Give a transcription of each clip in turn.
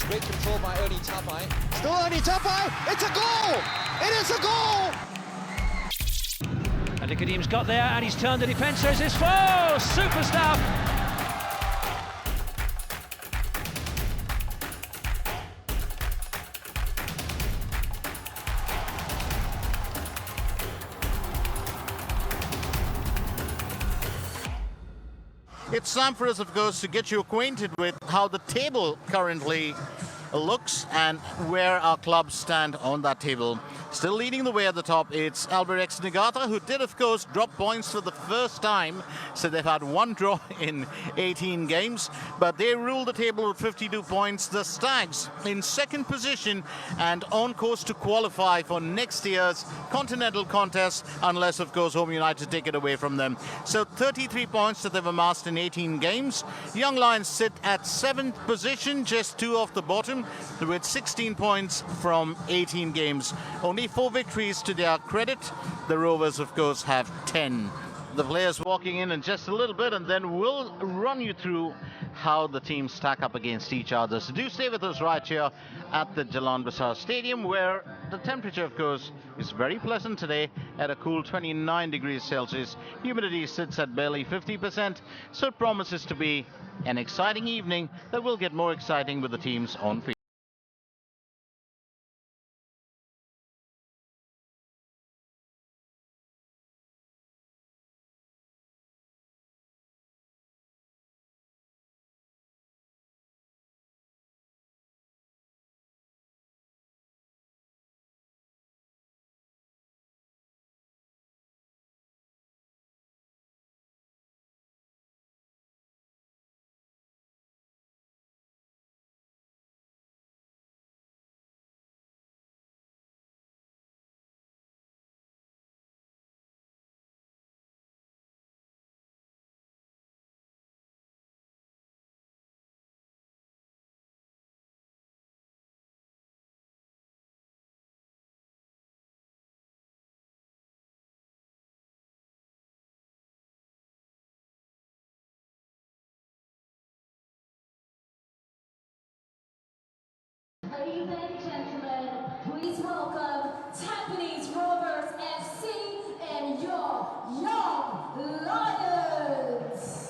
Great control by Ernie Tapai. Still Ernie Tapai. It's a goal! It is a goal! And Kadim's got there and he's turned the defence. There's his foul! Super stuff! It's time for us, of course, to get you acquainted with how the table currently looks and where our clubs stand on that table. Still leading the way at the top, it's Albert X Nagata, who did, of course, drop points for the first time. So they've had one draw in 18 games, but they rule the table with 52 points. The Stags in second position and on course to qualify for next year's continental contest, unless, of course, Home United take it away from them. So 33 points that they've amassed in 18 games. Young Lions sit at seventh position, just two off the bottom, with 16 points from 18 games. Only 4 victories to their credit. The Rovers, of course, have 10. The players walking in just a little bit, and then we'll run you through how the teams stack up against each other. So do stay with us right here at the Jalan Besar Stadium, where the temperature, of course, is very pleasant today at a cool 29 degrees Celsius. Humidity sits at barely 50%, so it promises to be an exciting evening that will get more exciting with the teams on field. Ladies and gentlemen, please welcome Tampines Rovers FC and your Young Lions.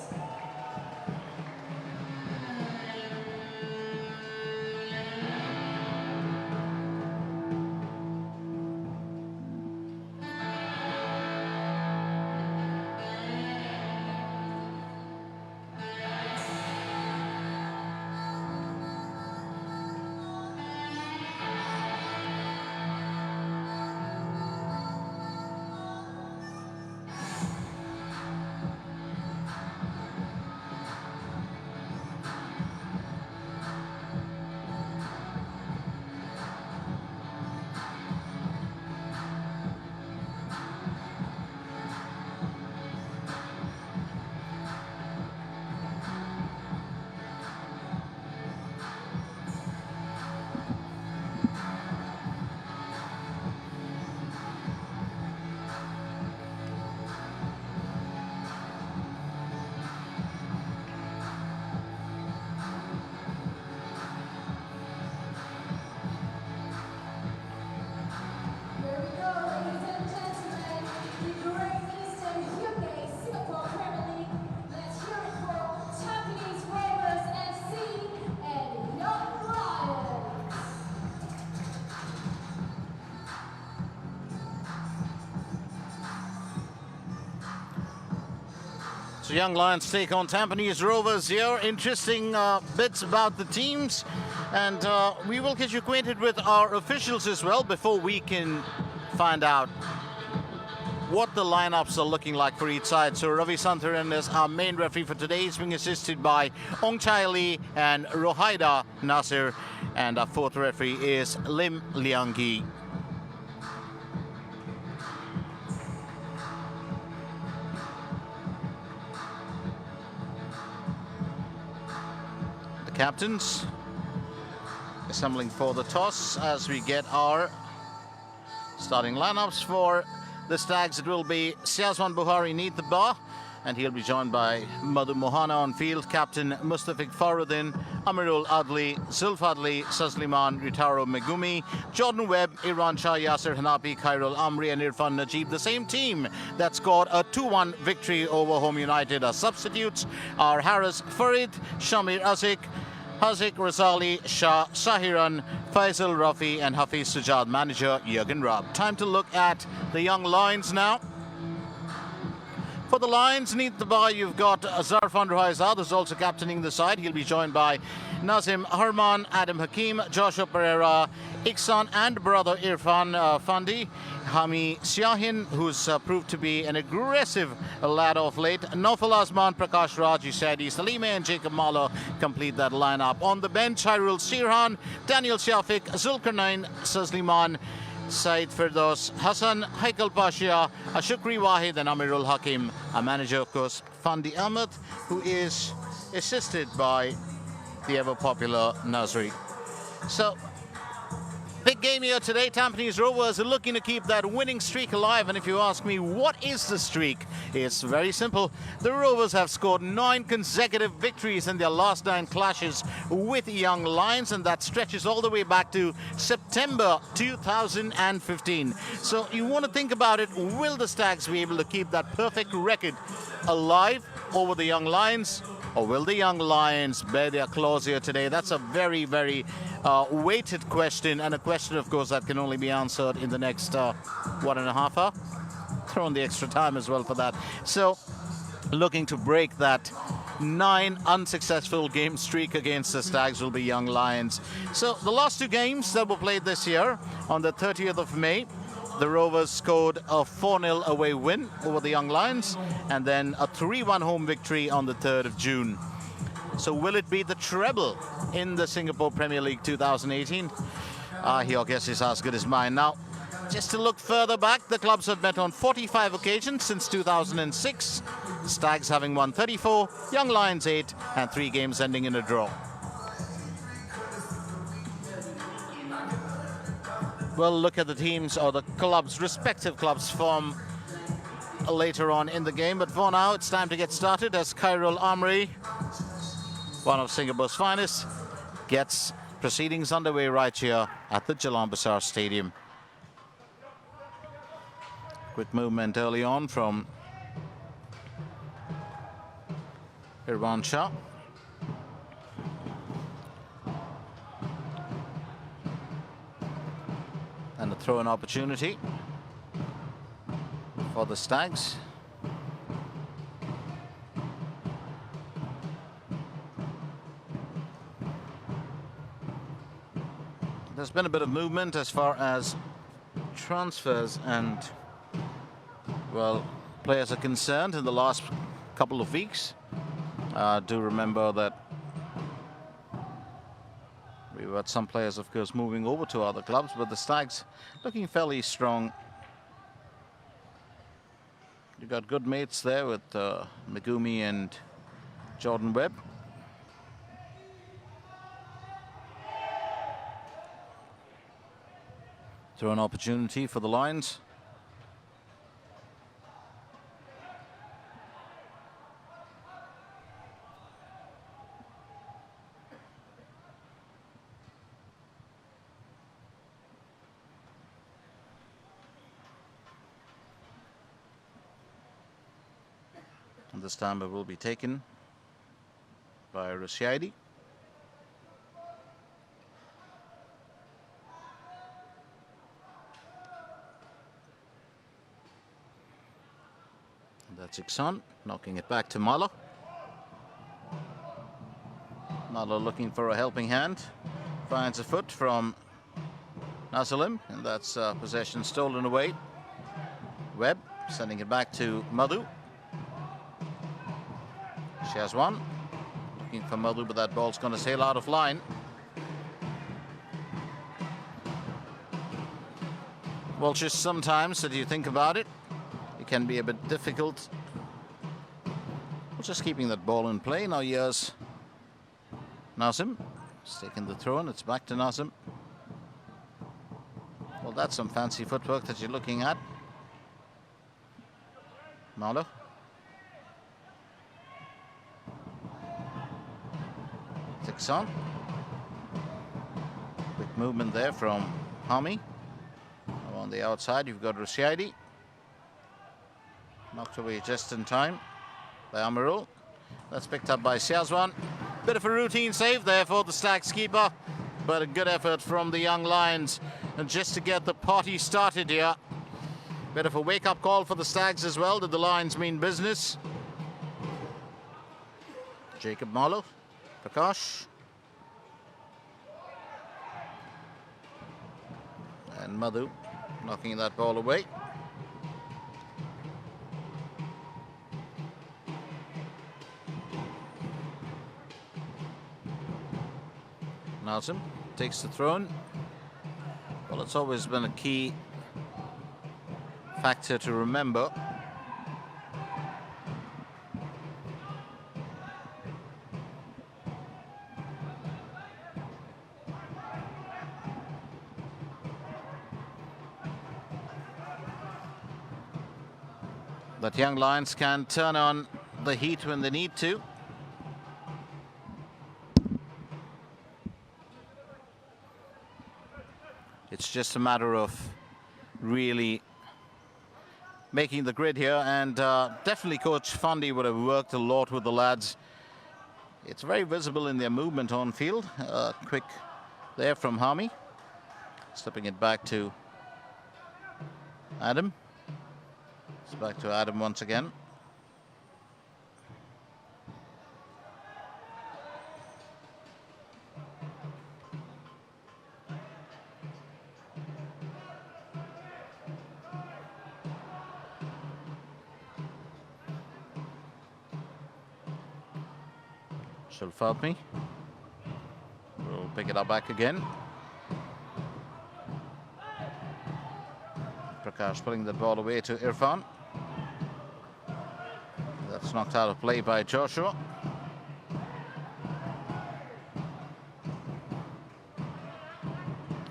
So Young Lions take on Tampines Rovers here. Interesting bits about the teams. And we will get you acquainted with our officials as well before we can find out what the lineups are looking like for each side. So Ravi Santharan is our main referee for today. He's being assisted by Ong Chai Lee and Rohaida Nasir. And our fourth referee is Lim Liangi. Captains assembling for the toss as we get our starting lineups for the Stags. It will be Siazwan Buhari need the bar, and he'll be joined by Madhu Mohana on field, captain Mustafiq Faruddin, Amirul Adli, Zulfadli, Sazliman, Ritaro Megumi, Jordan Webb, Irfan Shah, Yasser Hanapi, Khairul Amri and Irfan Najib. The same team that scored a 2-1 victory over Home United. Our substitutes are Haris Farid, Shamir Azik, Hazik Razali, Shah Sahiran, Faisal Rafi and Hafiz Sujad. Manager Jurgen Raab. Time to look at the young Lions now. For the Lions, neath the bar, you've got Zarfan Ruhaizad, who's also captaining the side. He'll be joined by Nazim Harman, Adam Hakim, Joshua Pereira, Ikhsan and brother Irfan Fandi, Hami Siahin, who's proved to be an aggressive lad of late. Naufal Azman, Prakash Raj, Usaidi, Salime and Jacob Mahler complete that lineup. On the bench, Hairul Sirhan, Daniel Shafiq, Zulkarnain, Sazliman, Said Firdaus, Hassan, Haikal Pasha, Ashukri Wahid and Amirul Hakim. Our manager, of course, Fandi Ahmed, who is assisted by the ever-popular Nasri. So, big game here today. Tampines Rovers are looking to keep that winning streak alive. And if you ask me, what is the streak? It's very simple. The Rovers have scored 9 consecutive victories in their last 9 clashes with Young Lions, and that stretches all the way back to September 2015. So you want to think about it. Will the Stags be able to keep that perfect record alive over the Young Lions? Or will the Young Lions bear their claws here today? That's a very, very weighted question, and a question, of course, that can only be answered in the next 1.5 hours. Throw in the extra time as well for that. So, looking to break that 9 unsuccessful game streak against the Stags will be Young Lions. So, the last 2 games that were played this year, on the 30th of May, the Rovers scored a 4-0 away win over the Young Lions, and then a 3-1 home victory on the 3rd of June. So will it be the treble in the Singapore Premier League 2018? Your guess is as good as mine. Now, just to look further back, the clubs have met on 45 occasions since 2006. Stags having won 34, Young Lions 8, and 3 games ending in a draw. We'll look at the teams or the clubs, respective clubs, form later on in the game. But for now, it's time to get started as Khairul Amri, one of Singapore's finest, gets proceedings underway right here at the Jalan Besar Stadium. Quick movement early on from Irfan Shah. And a throw-in opportunity for the Stags. There's been a bit of movement as far as transfers and, well, players are concerned in the last couple of weeks. Do remember that we've had some players, of course, moving over to other clubs, but the Stags looking fairly strong. You've got good mates there with Megumi and Jordan Webb. Throw an opportunity for the Lions. And this time it will be taken by Rushaidi. That's Ikhsan, knocking it back to Mahler. Mahler looking for a helping hand. Finds a foot from Nazalim, and that's possession stolen away. Webb sending it back to Madhu. She has one. Looking for Madhu, but that ball's going to sail out of line. Well, just sometimes, that you think about it, it can be a bit difficult. Just keeping that ball in play. Now here's Nazim. He's taking the throw, and it's back to Nazim. Well, that's some fancy footwork that you're looking at. Mahler. Ikhsan. Quick movement there from Hami. On the outside, you've got Rushaidi. Knocked away just in time by Amirul. That's picked up by Syazwan. Bit of a routine save there for the Stags keeper, but a good effort from the young Lions. And just to get the party started here. Bit of a wake-up call for the Stags as well. Did the Lions mean business? Jacob Marlow, Prakash. And Madhu knocking that ball away. Nazim takes the throw. Well, it's always been a key factor to remember. That young Lions can turn on the heat when they need to. It's just a matter of really making the grid here, and definitely Coach Fandi would have worked a lot with the lads. It's very visible in their movement on field. Quick there from Hami, slipping it back to Adam. It's back to Adam once again. Shulfadmi will pick it up back again. Prakash pulling the ball away to Irfan. That's knocked out of play by Joshua.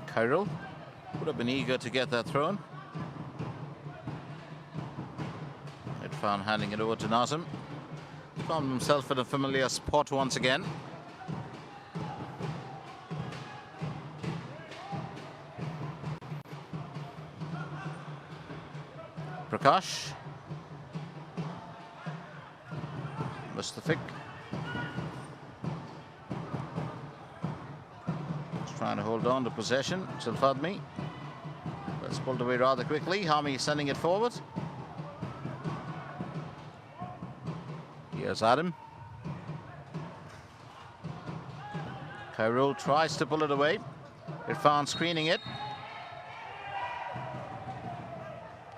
Khairul would have been eager to get that thrown. Irfan handing it over to Nazim. Found himself in a familiar spot once again. Prakash. Mustafiq. Just trying to hold on to possession. Shulfadmi. But it's pulled away rather quickly. Hami sending it forward. Here's Adam. Khairul tries to pull it away. Irfan screening it.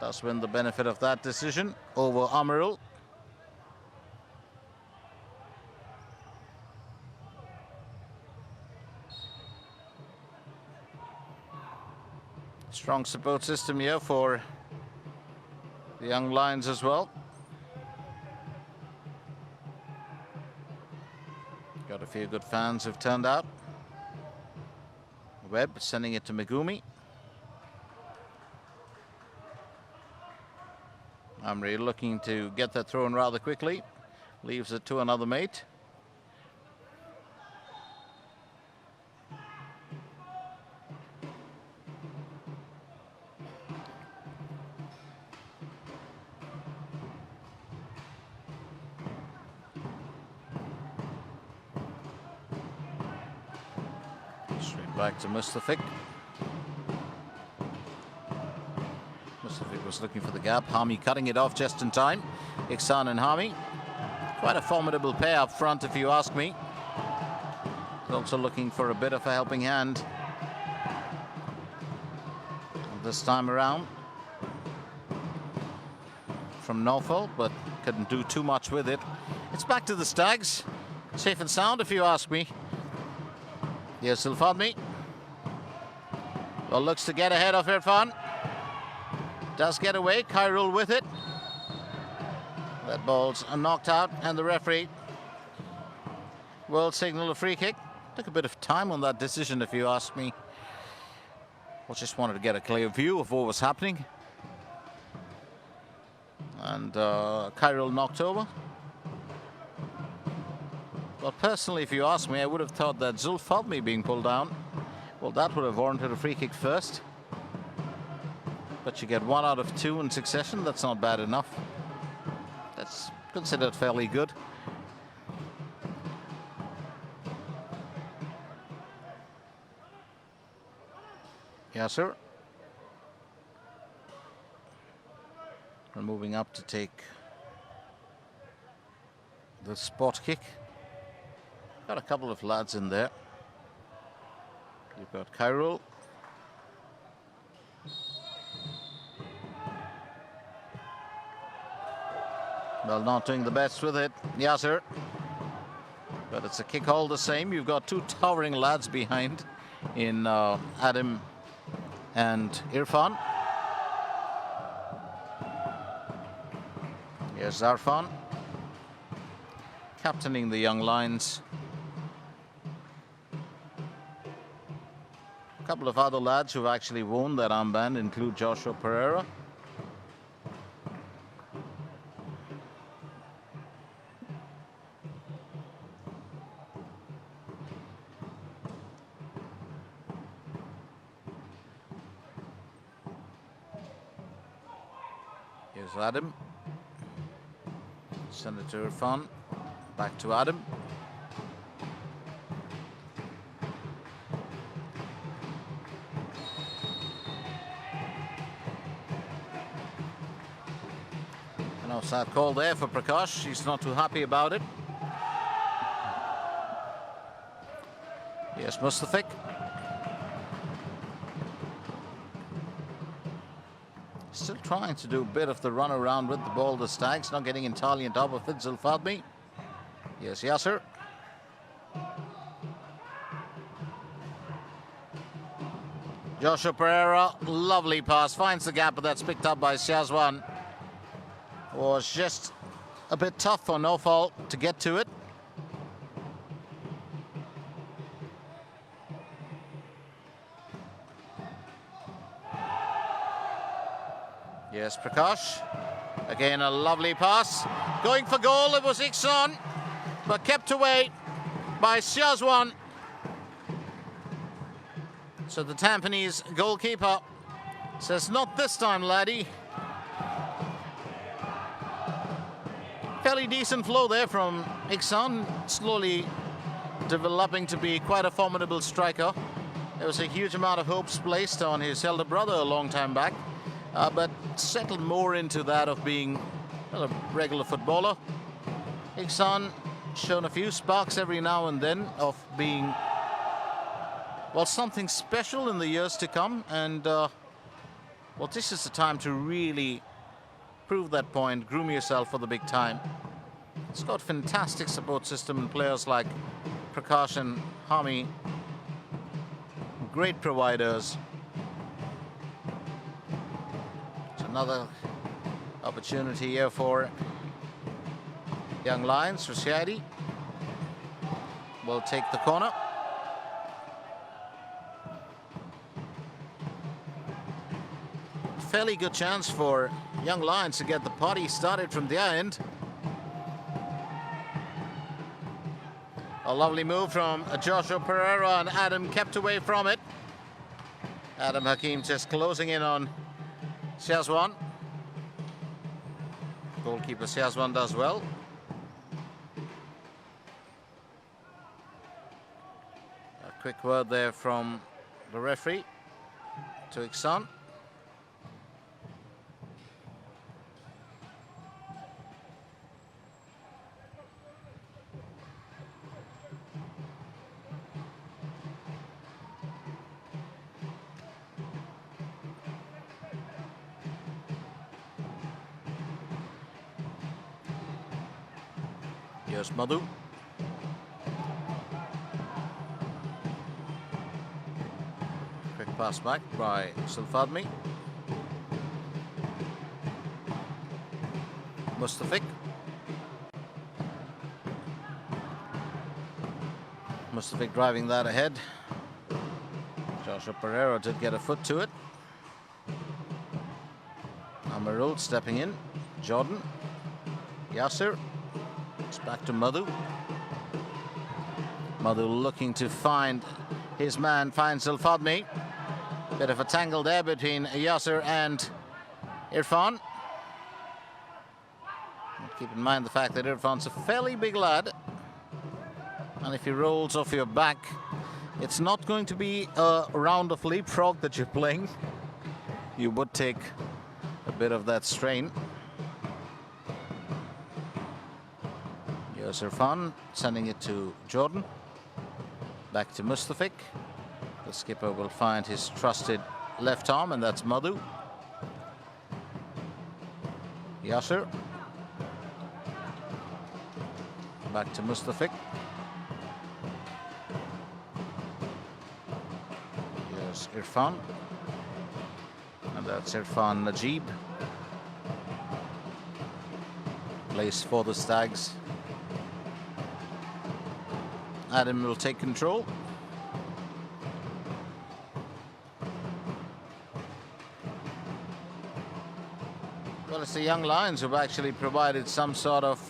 Does win the benefit of that decision over Amirul. Strong support system here for the young Lions as well. Got a few good fans who've turned out. Webb sending it to Megumi. Amri looking to get that thrown rather quickly. Leaves it to another mate. Back to Mustafiq. Mustafiq was looking for the gap. Hami cutting it off just in time. Ikhsan and Hami. Quite a formidable pair up front, if you ask me. He's also looking for a bit of a helping hand this time around from Norfolk, but couldn't do too much with it. It's back to the Stags. Safe and sound, if you ask me. Here's Shulfadmi. Well, looks to get ahead of Irfan. Does get away. Khairul with it. That ball's knocked out, and the referee will signal a free kick. Took a bit of time on that decision, if you ask me. I just wanted to get a clear view of what was happening. And Khairul knocked over. Well, personally, if you ask me, I would have thought that Zulfadmi being pulled down, well, that would have warranted a free kick first. But you get 1 out of 2 in succession. That's not bad enough. That's considered fairly good. Yes, sir. We're moving up to take the spot kick. Got a couple of lads in there. You've got Amirul. Well, not doing the best with it. Yasser. But it's a kick all the same. You've got 2 towering lads behind in Adam and Irfan. Here's Irfan, captaining the young Lions. A couple of other lads who've actually worn that armband include Joshua Pereira. Here's Adam. Send it to Irfan. Back to Adam. An offside call there for Prakash. He's not too happy about it. Yes, Mustafik. Still trying to do a bit of the run around with the ball, the Stags, not getting entirely on top of it. Zulfadmi. Yes, Yasser. Joshua Pereira, lovely pass, finds the gap, but that's picked up by Shazwan. Was just a bit tough for no fault to get to it. Yes, Prakash. Again, a lovely pass. Going for goal, it was Ikhsan, but kept away by Shazwan. So the Tampines goalkeeper says, not this time, laddie. Fairly decent flow there from Ikhsan, slowly developing to be quite a formidable striker. There was a huge amount of hopes placed on his elder brother a long time back. But settled more into that of being, well, a regular footballer. Ikhsan shown a few sparks every now and then of being, well, something special in the years to come. And, well, this is the time to really prove that point, groom yourself for the big time. It's got fantastic support system and players like Prakash and Hami. Great providers. Another opportunity here for young Lions. Rashidi will take the corner. Fairly good chance for young Lions to get the party started from their end. A lovely move from Joshua Pereira, and Adam kept away from it. Adam Hakim just closing in on Shazwan. Goalkeeper Shazwan does well. A quick word there from the referee to Ikhsan. Here's Madhu. Quick pass back by Zulfadmi. Mustafik. Mustafik driving that ahead. Joshua Pereira did get a foot to it. Amirul stepping in. Jordan. Yasser. It's back to Madhu. Madhu looking to find his man, finds Al-Fadmi. Bit of a tangle there between Yasser and Irfan. Keep in mind the fact that Irfan's a fairly big lad. And if he rolls off your back, it's not going to be a round of leapfrog that you're playing. You would take a bit of that strain. Here's Irfan sending it to Jordan. Back to Mustafik. The skipper will find his trusted left arm, and that's Madhu. Yasser. Back to Mustafik. Here's Irfan. And that's Irfan Najib. Plays for the Stags. Adam will take control. Well, it's the young Lions who've actually provided some sort of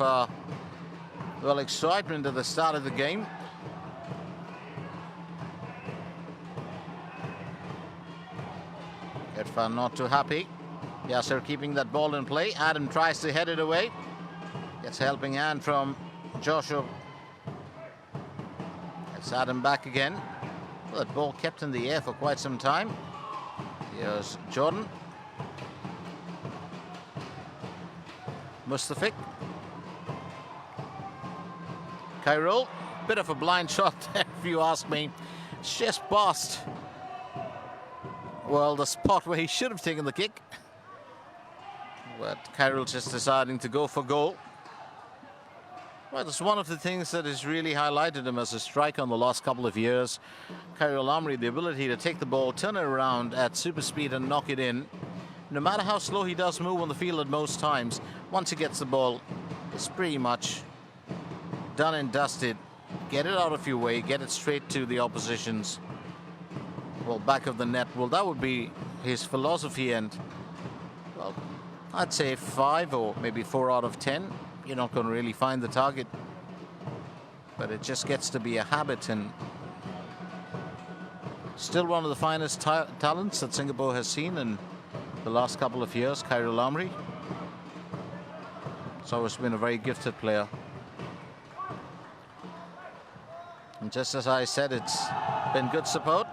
well, excitement at the start of the game. Irfan not too happy. Yasser keeping that ball in play. Adam tries to head it away. Gets a helping hand from Joshua. It's Adam back again. Well, that ball kept in the air for quite some time. Here's Jordan. Mustafik. Cairo. Bit of a blind shot there, if you ask me. It's just past, well, the spot where he should have taken the kick. But Cairo just deciding to go for goal. Well, it's one of the things that has really highlighted him as a striker in the last couple of years. Cairo Lamri, the ability to take the ball, turn it around at super speed and knock it in. No matter how slow he does move on the field at most times, once he gets the ball, it's pretty much done and dusted. Get it out of your way, get it straight to the opposition's, well, back of the net. Well, that would be his philosophy, and, well, I'd say 5 or maybe 4 out of 10. You're not going to really find the target, but it just gets to be a habit, and still one of the finest talents that Singapore has seen in the last couple of years, Cairo Lamri. He's always been a very gifted player. And just as I said, it's been good support.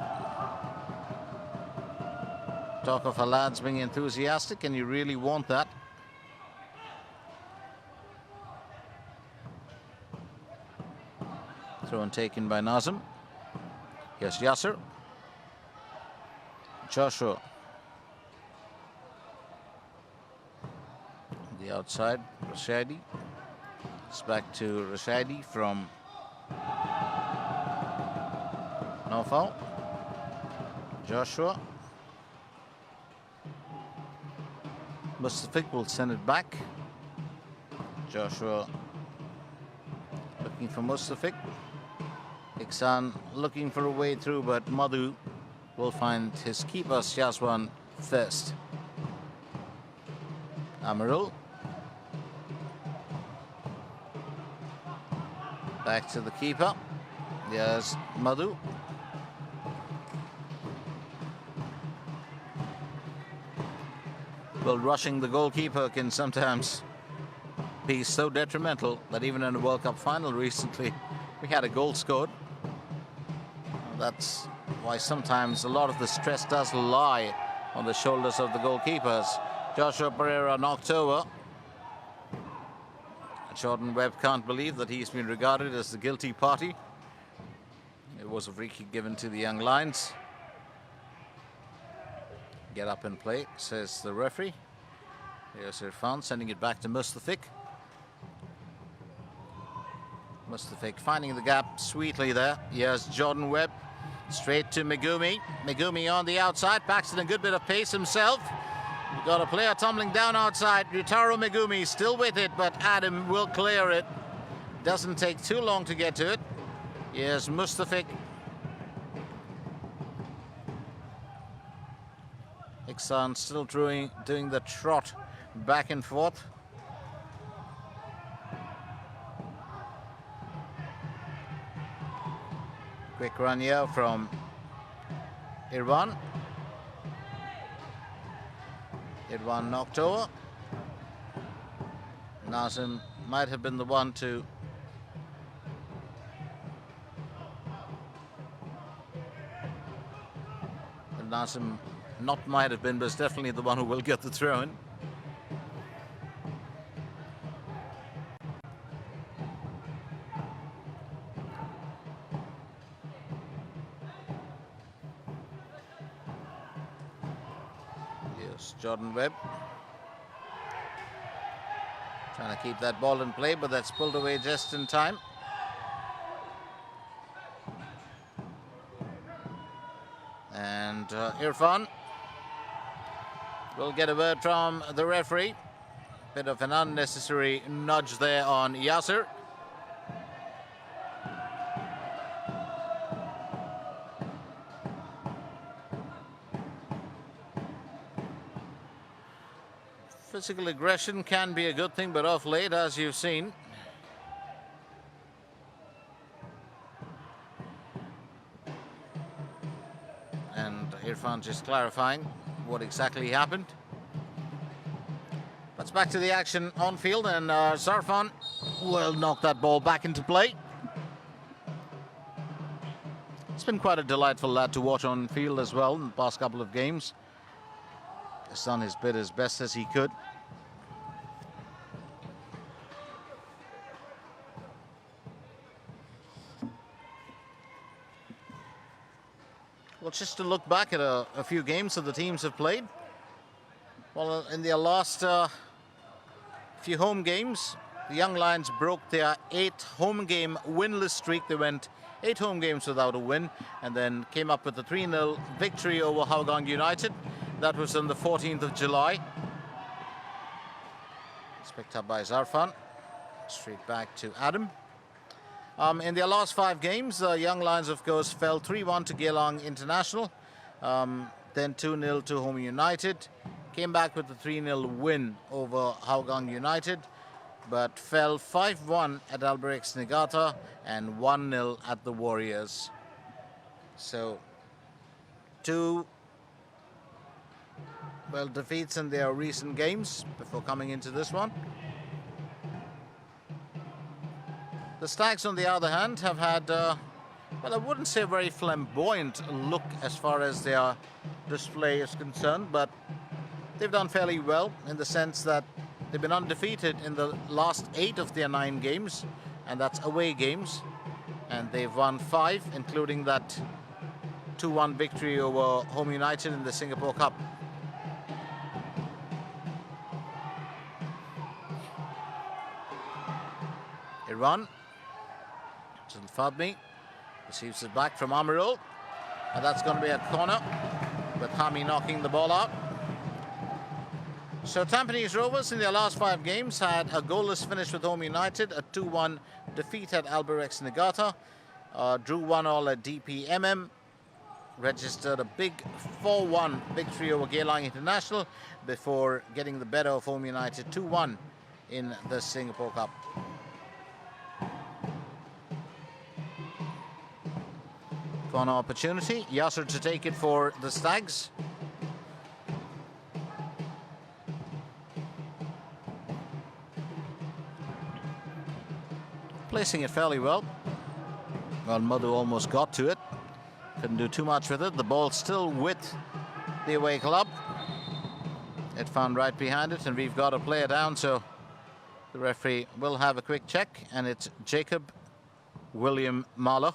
Talk of our lads being enthusiastic, and you really want that. Throw and taken by Nazem. Here's Yasser. Joshua. The outside, Rashidi. It's back to Rashidi from no foul. Joshua. Mustafik will send it back. Joshua looking for Mustafik. Ikhsan looking for a way through, but Madhu will find his keeper, Shazwan, first. Amirul. Back to the keeper. There's Madhu. Well, rushing the goalkeeper can sometimes be so detrimental that even in a World Cup final recently, we had a goal scored. That's why sometimes a lot of the stress does lie on the shoulders of the goalkeepers. Joshua Pereira knocked over. Jordan Webb can't believe that he's been regarded as the guilty party. It was a free kick given to the young Lions. Get up and play, says the referee. Here's Irfan sending it back to Mustafik. Mustafik finding the gap sweetly there. Here's Jordan Webb. Straight to Megumi. Megumi on the outside. Paxton a good bit of pace himself. We've got a player tumbling down outside. Ryutaro Megumi still with it, but Adam will clear it. Doesn't take too long to get to it. Here's Mustafik. Ikhsan still doing the trot back and forth. Quick run here from Irfan. Irfan knocked over. Nazim might have been the one to Nazim not might have been, but is definitely the one who will get the throw in. Yes, Jordan Webb trying to keep that ball in play, but that's pulled away just in time. And Irfan will get a word from the referee. Bit of an unnecessary nudge there on Yasser. Physical aggression can be a good thing, but off late, as you've seen, and Irfan just clarifying what exactly happened. Let's back to the action on field, and Zarfan will knock that ball back into play. It's been quite a delightful lad to watch on field as well in the past couple of games. He's done his bit as best as he could. Well, just to look back at a few games that the teams have played. Well, in their last few home games, the Young Lions broke their 8 home game winless streak. They went 8 home games without a win and then came up with a 3-0 victory over Hougang United. That was on the 14th of July. It's picked up by Zarfan. Straight back to Adam. In their last 5 games, the Young Lions, of course, fell 3-1 to Geylang International. Then 2-0 to Home United. Came back with a 3-0 win over Hougang United, but fell 5-1 at Albirex Niigata and 1-0 at the Warriors. So 2 defeats in their recent games before coming into this one. The Stags, on the other hand, have had, well, I wouldn't say a very flamboyant look as far as their display is concerned, but they've done fairly well in the sense that they've been undefeated in the last 8 of their 9 games, and that's away games. And they've won 5, including that 2-1 victory over Home United in the Singapore Cup. Iran. Fadmi receives it back from Amirul, and that's going to be a corner with Hami knocking the ball out. So Tampines Rovers in their last 5 games had a goalless finish with Home United, a 2-1 defeat at Albirex Niigata, drew 1-1 at DPMM, registered a big 4-1 victory over Geylang International before getting the better of Home United 2-1 in the Singapore Cup. Corner opportunity, Yasser to take it for the Stags. Placing it fairly well. Well, Madhu almost got to it. Couldn't do too much with it. The ball still with the away club. It found right behind it, and we've got a player down, so the referee will have a quick check, and it's Jacob William Marlow.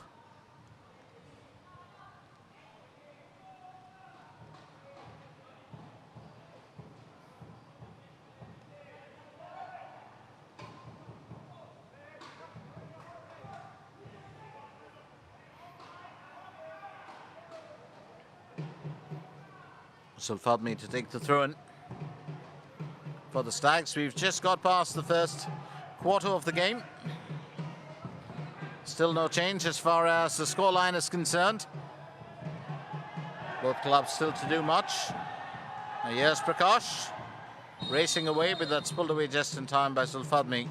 Fadmi to take the throw in for the Stags. We've just got past the first quarter of the game. Still no change as far as the scoreline is concerned. Both clubs still to do much. Now here's Prakash racing away, but that's pulled away just in time by Zulfadmi.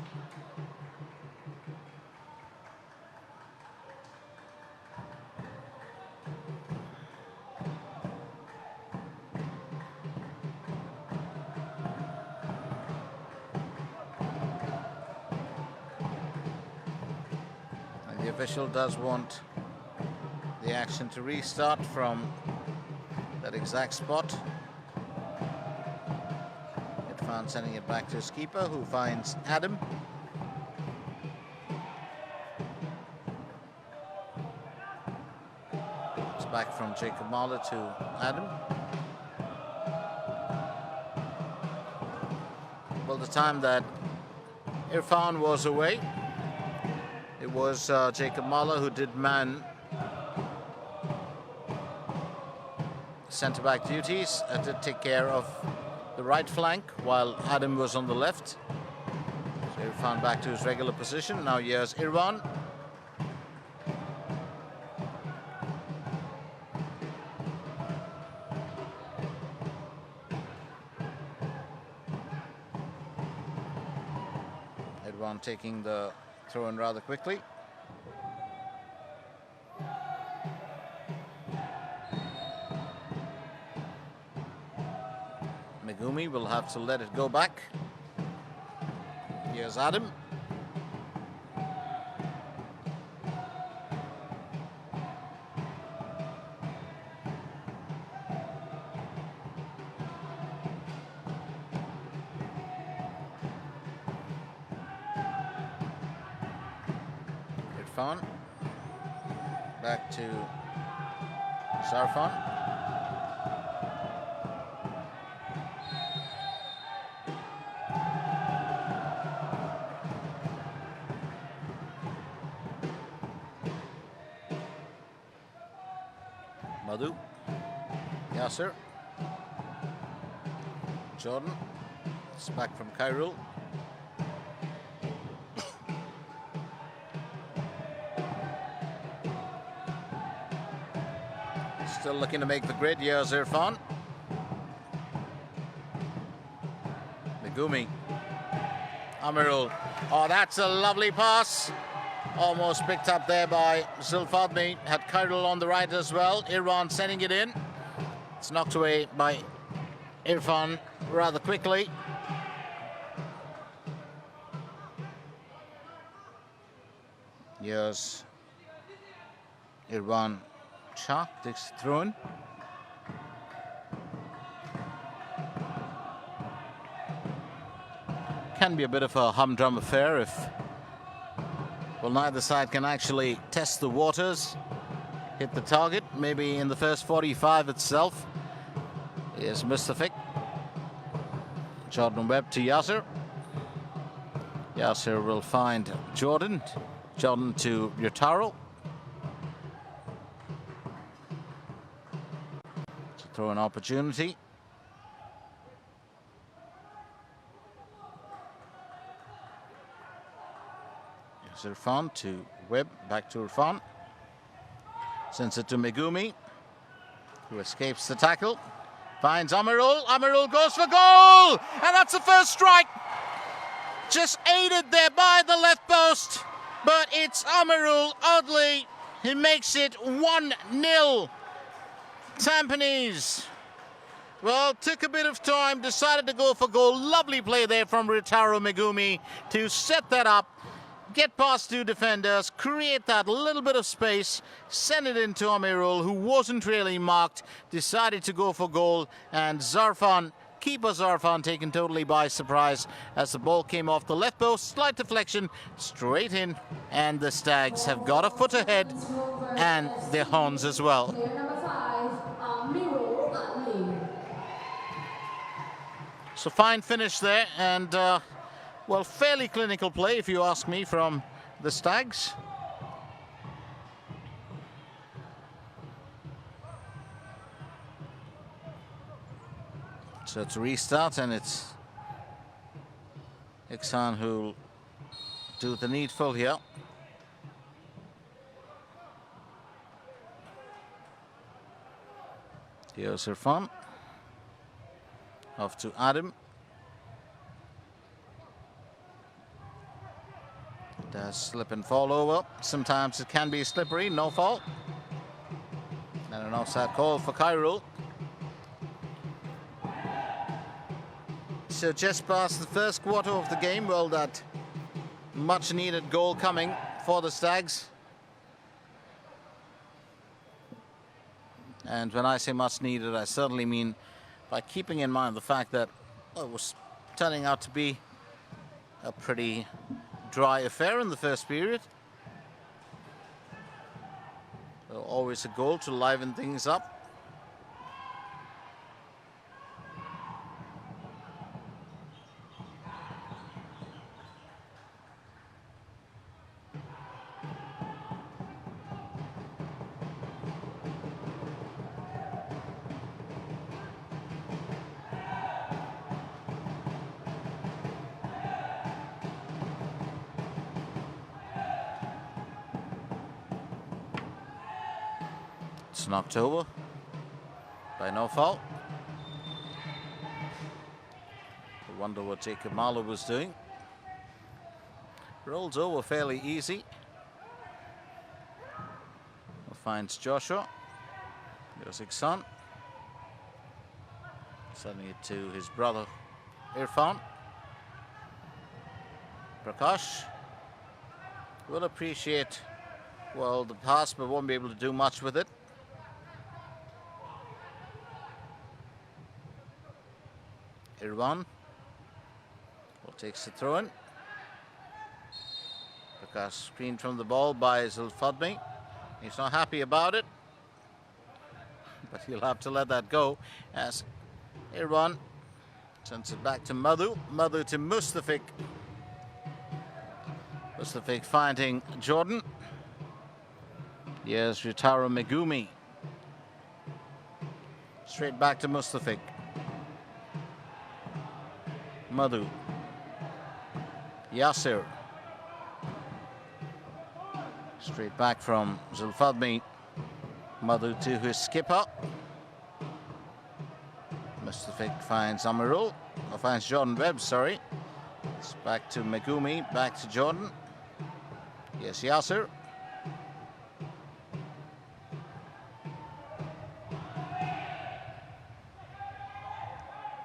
The official does want the action to restart from that exact spot. Irfan sending it back to his keeper, who finds Adam. It's back from Jacob Mahler to Adam. Well, the time that Irfan was away, it was Jacob Mahler who did man centre-back duties, did take care of the right flank while Adam was on the left. So Irfan back to his regular position. Now here's Irfan. Irfan taking the throw in rather quickly. Megumi will have to let it go back. Here's Adam. Irfan. Back to Sarfan. Madhu, Yasser, Jordan, it's back from Cairo. Still looking to make the grid, here's Irfan. Megumi, Amirul, oh that's a lovely pass. Almost picked up there by Zulfadmi. Had Khairul on the right as well. Irfan sending it in. It's knocked away by Irfan rather quickly. Here's Irfan Shah takes the throw in. Can be a bit of a humdrum affair if neither side can actually test the waters, hit the target. Maybe in the first 45 itself. Here's Mustafiq. Jordan Webb to Yasser. Yasser will find Jordan. Jordan to Yotaro. To throw an opportunity. Irfan to Webb, back to Irfan. Sends it to Megumi, who escapes the tackle. Finds Amirul. Amirul goes for goal! And that's the first strike. Just aided there by the left post. But it's Amirul Adli. He makes it 1-0. Tampines. Well, took a bit of time, decided to go for goal. Lovely play there from Ritaro Megumi to set that up. Get past two defenders, create that little bit of space, send it into Amirul, who wasn't really marked, decided to go for goal, and Zarfan, keeper Zarfan, taken totally by surprise as the ball came off the left post, slight deflection, straight in, and the Stags have got a foot ahead, and their horns as well. Player number 5, Amirul Adli. So fine finish there, and well, fairly clinical play, if you ask me, from the Stags. So it's a restart, and it's Ikhsan who'll do the needful here. Here's Irfan. Off to Adam. Does slip and fall over. Sometimes it can be slippery, no fault. And an offside call for Cairo. So just past the first quarter of the game, well, that much needed goal coming for the Stags. And when I say much needed, I certainly mean by keeping in mind the fact that it was turning out to be a pretty dry affair in the first period. So always a goal to liven things up. It's knocked over by no foul. I wonder what Jacob Marlowe was doing. Rolls over fairly easy. Finds Joshua. There's Ikhsan. Sending it to his brother Irfan. Prakash will appreciate, well, the pass, but won't be able to do much with it. Irfan takes the throw in. Prakash screened from the ball by Zulfadmi. He's not happy about it, but he'll have to let that go as Irfan sends it back to Madhu. Madhu to Mustafik. Mustafik finding Jordan. Here's Ritaro Megumi. Straight back to Mustafik. Madhu. Yasir. Straight back from Zulfadmi. Madhu to his skipper. Mustafik finds Amirul. Or finds Jordan Webb, sorry. It's back to Megumi, back to Jordan. Yes, Yasir.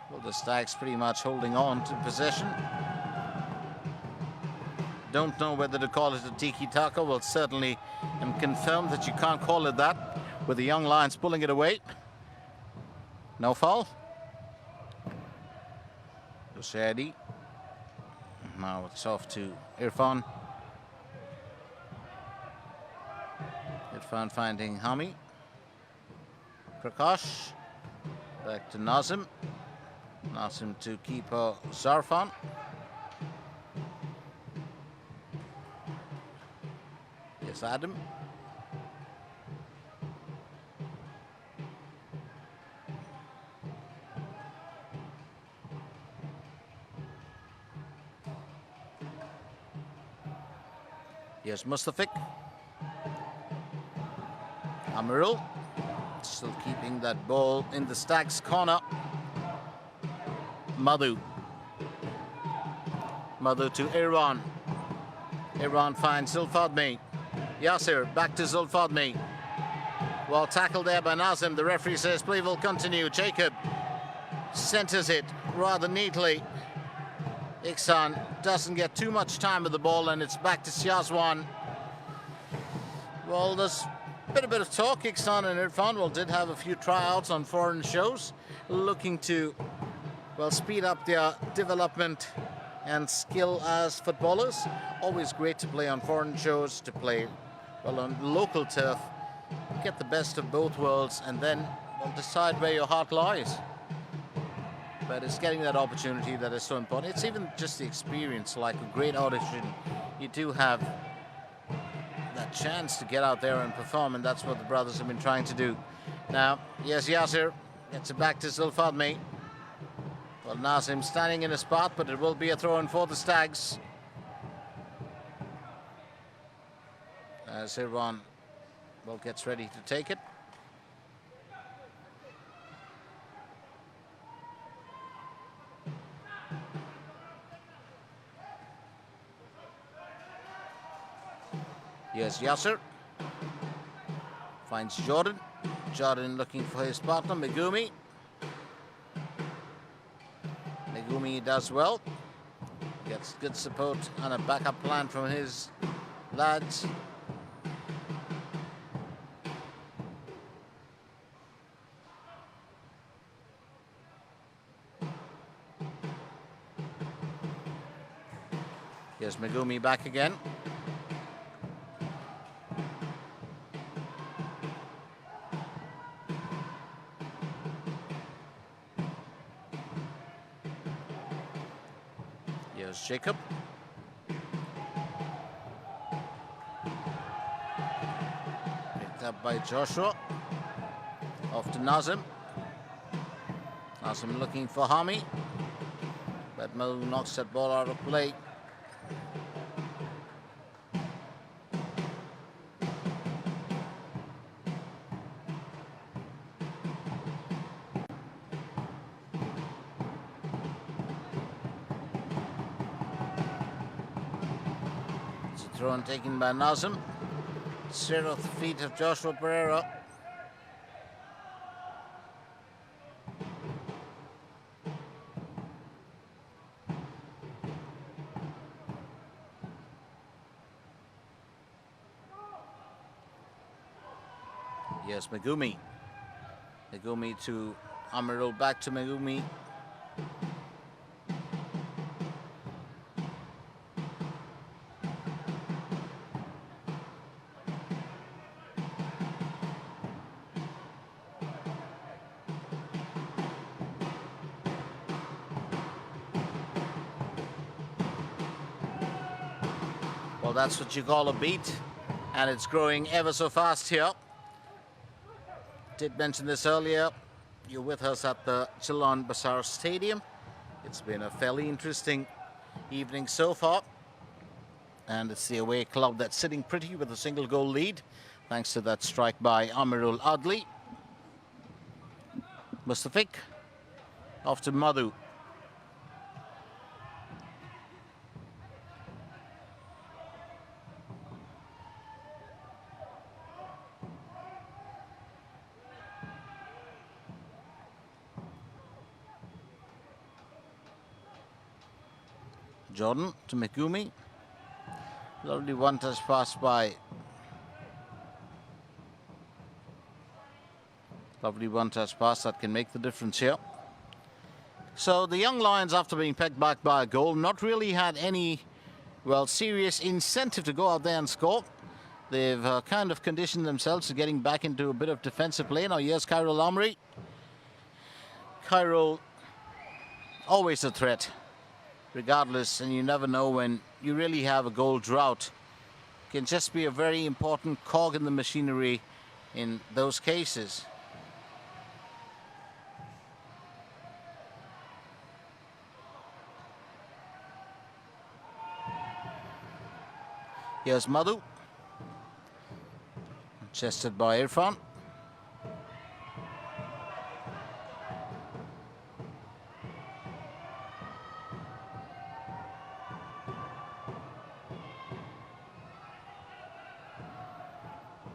Well, the Stags pretty much holding on to possession. Don't know whether to call it a tiki-taka. Well, certainly am confirmed that you can't call it that with the young Lions pulling it away. No foul. Shadi. Now it's off to Irfan. Irfan finding Hami. Prakash. Back to Nazim. Nazim to keeper Zarfan. Yes, Adam. Yes, Mustafik. Amirul still keeping that ball in the Stags corner. Madhu. Madhu to Irfan. Irfan finds Zulfadmi. Yasir back to Zulfadmi. Well tackled there by Nazim. The referee says play will continue. Jacob centers it rather neatly. Ikhsan doesn't get too much time with the ball, and it's back to Syazwan. Well, there's a bit of talk. Ikhsan and Irfan, well, did have a few tryouts on foreign shows, looking to, well, speed up their development and skill as footballers. Always great to play on foreign shows, to play, well, on local turf. Get the best of both worlds, and then, well, decide where your heart lies. But it's getting that opportunity that is so important. It's even just the experience, like a great audition. You do have that chance to get out there and perform, and that's what the brothers have been trying to do. Now, yes, Yasir gets it back to Zulfadmi. Well, Nazim standing in a spot, but it will be a throw-in for the Stags. As Irfan, well, gets ready to take it. Yes, Yasir finds Jordan. Jordan looking for his partner, Megumi. Megumi does well. Gets good support and a backup plan from his lads. Here's Megumi back again. Here's Jacob. Picked up by Joshua. Off to Nazim. Nazim looking for Hami. But Mo knocks that ball out of play. It's a throw in taken by Nazim. Straight off the feet of Joshua Pereira. Yes, Megumi. Megumi to Amirul, back to Megumi. Well, that's what you call a beat, and it's growing ever so fast here. Did mention this earlier. You're with us at the Jalan Besar Stadium. It's been a fairly interesting evening so far. And it's the away club that's sitting pretty with a single goal lead, thanks to that strike by Amirul Adli. Mustafik off to Madhu. Jordan to Megumi. Lovely one-touch pass by. Lovely one-touch pass that can make the difference here. So the young Lions, after being pegged back by a goal, not really had any, well, serious incentive to go out there and score. They've kind of conditioned themselves to getting back into a bit of defensive play. Now here's Khairul Amri. Khairul, always a threat, regardless, and you never know when you really have a goal drought. Can just be a very important cog in the machinery in those cases. Here's Madhu. Chested by Irfan.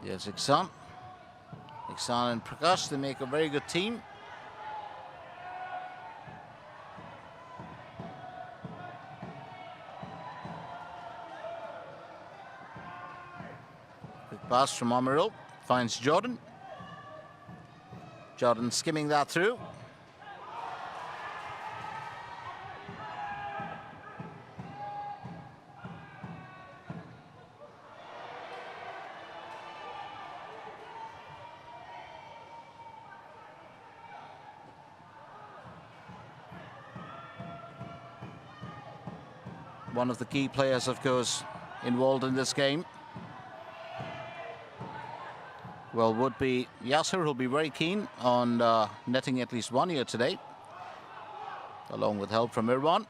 Here's Ikhsan. Ikhsan and Prakash, they make a very good team. Quick pass from Amirul. Finds Jordan. Jordan skimming that through. One of the key players, of course, involved in this game, well, would be Yasser, who'll be very keen on netting at least one here today, along with help from Irfan.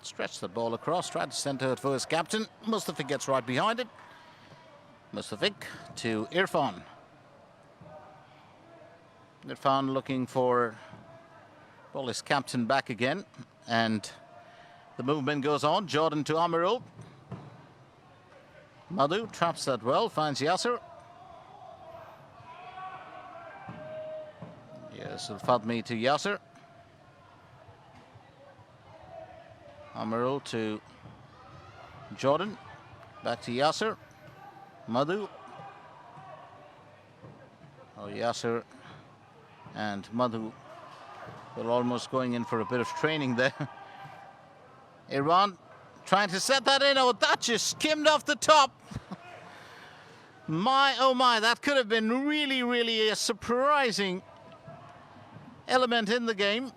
Stretch the ball across, tried to center it for his captain. Mustafik gets right behind it. Mustafik to Irfan. Irfan looking for, well, his captain back again, and the movement goes on. Jordan to Amirul. Madhu traps that well, finds Yasser. Yes, Al-Fadmi to Yasser. Amirul to Jordan. Back to Yasser. Madhu. Oh, Yasser and Madhu were almost going in for a bit of training there. Irfan Trying to set that in. Oh, that just skimmed off the top. My, oh my, that could have been really, really a surprising element in the game.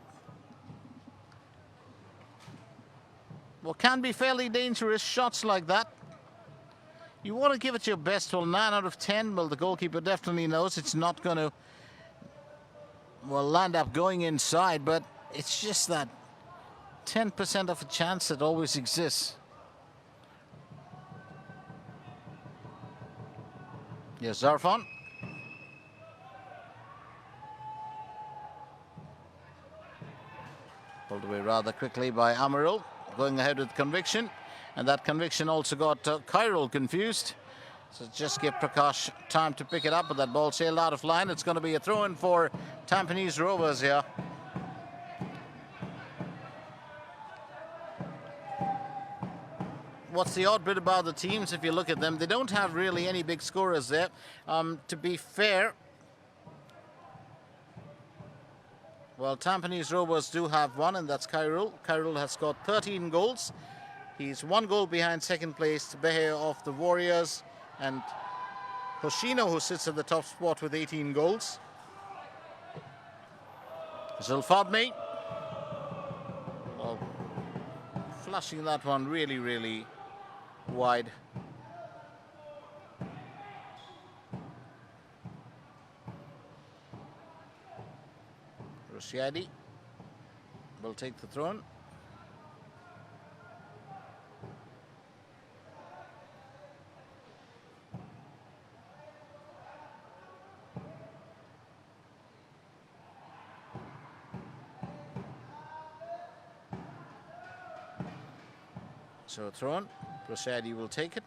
What can be fairly dangerous shots like that. You want to give it your best. Well, 9 out of 10. Well, the goalkeeper definitely knows it's not going to, well, land up going inside, but it's just that 10% of a chance that always exists. Yes, Irfan. Pulled away rather quickly by Amirul, going ahead with conviction. And that conviction also got Khairul confused. So just give Prakash time to pick it up, but that ball sailed out of line. It's going to be a throw-in for Tampines Rovers here. What's the odd bit about the teams, if you look at them, they don't have really any big scorers there. To be fair, well, Tampines Rovers do have one, and that's Khairul. Khairul has got 13 goals. He's 1 goal behind second place, Behe of the Warriors, and Hoshino, who sits at the top spot with 18 goals. Zulfadmi, well, flushing that one really, really wide. Rushiadi will take the throw-in. So thrown, Rushiadi will take it.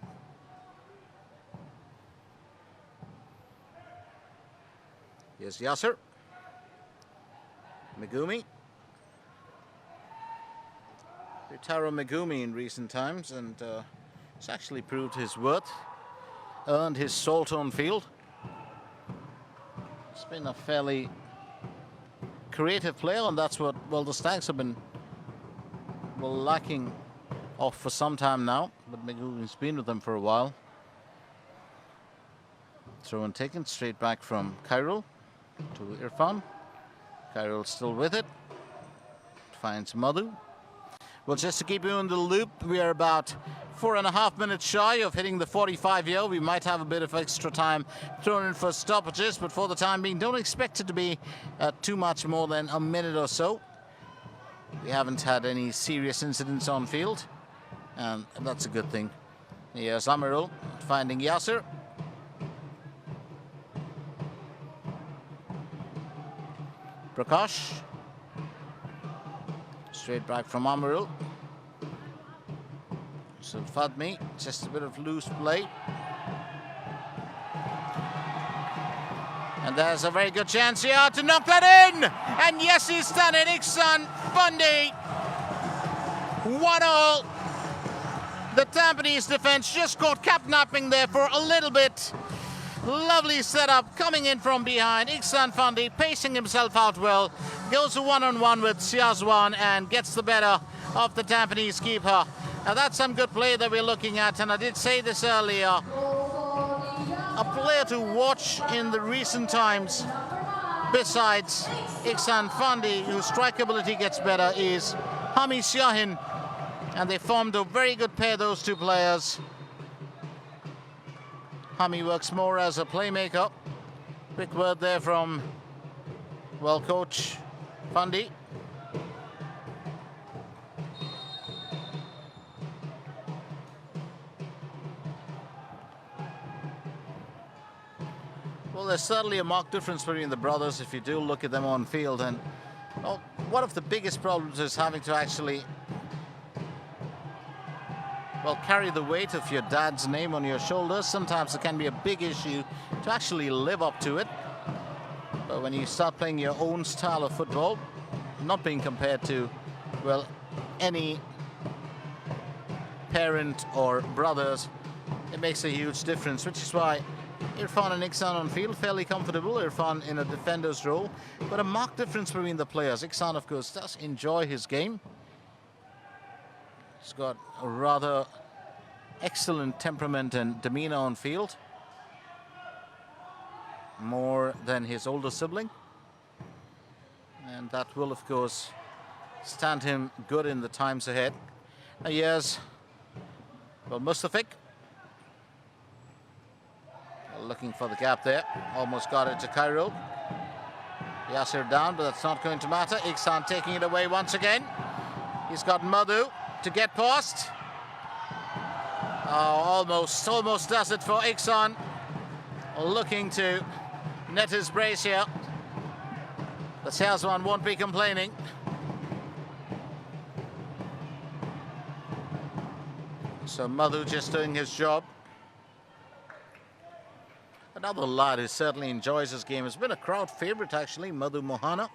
Here's Yasser. Megumi. Ritaro Megumi in recent times, and he's actually proved his worth, earned his salt on field. He's been a fairly creative player, and that's what, well, the Stags have been, well, lacking off for some time now, but Megumi's been with them for a while. Throw and taken straight back from Khairul to Irfan. Khairul still with it. Finds Madhu. Well, just to keep you in the loop, we are about 4.5 minutes shy of hitting the 45 here. We might have a bit of extra time thrown in for stoppages, but for the time being, don't expect it to be too much more than a minute or so. We haven't had any serious incidents on field, and that's a good thing. Here's Amirul finding Yasser. Prakash. Straight back from Amirul. So Fadmi, just a bit of loose play. And there's a very good chance here to knock that in. And yes, he's done it. Ikhsan, Fandi. 1-1. The Tampines defense just caught catnapping there for a little bit. Lovely setup coming in from behind. Ikhsan Fandi pacing himself out well. Goes to one-on-one with Siazwan and gets the better of the Tampines keeper. Now that's some good play that we're looking at, and I did say this earlier. A player to watch in the recent times, besides Ikhsan Fandi, whose strikeability gets better, is Hami Shahin. And they formed a very good pair, those two players. Hami works more as a playmaker. Quick word there from, well, coach Fandi. Well, there's certainly a marked difference between the brothers if you do look at them on field. And well, one of the biggest problems is having to actually, well, carry the weight of your dad's name on your shoulders. Sometimes it can be a big issue to actually live up to it. But when you start playing your own style of football, not being compared to, well, any parent or brothers, it makes a huge difference, which is why Irfan and Ikhsan on field, fairly comfortable. Irfan in a defender's role, but a marked difference between the players. Ikhsan, of course, does enjoy his game. He's got a rather excellent temperament and demeanor on field, more than his older sibling, and that will of course stand him good in the times ahead. Yes, well, Mustafik looking for the gap there, almost got it to Cairo. Yasser down, but that's not going to matter. Ikhsan taking it away once again. He's got Madhu to get past. Oh, almost does it for Ikhsan. Looking to net his brace here. The salesman won't be complaining. So Madhu just doing his job. Another lad who certainly enjoys his game. Has been a crowd favourite actually, Madhu Mohana.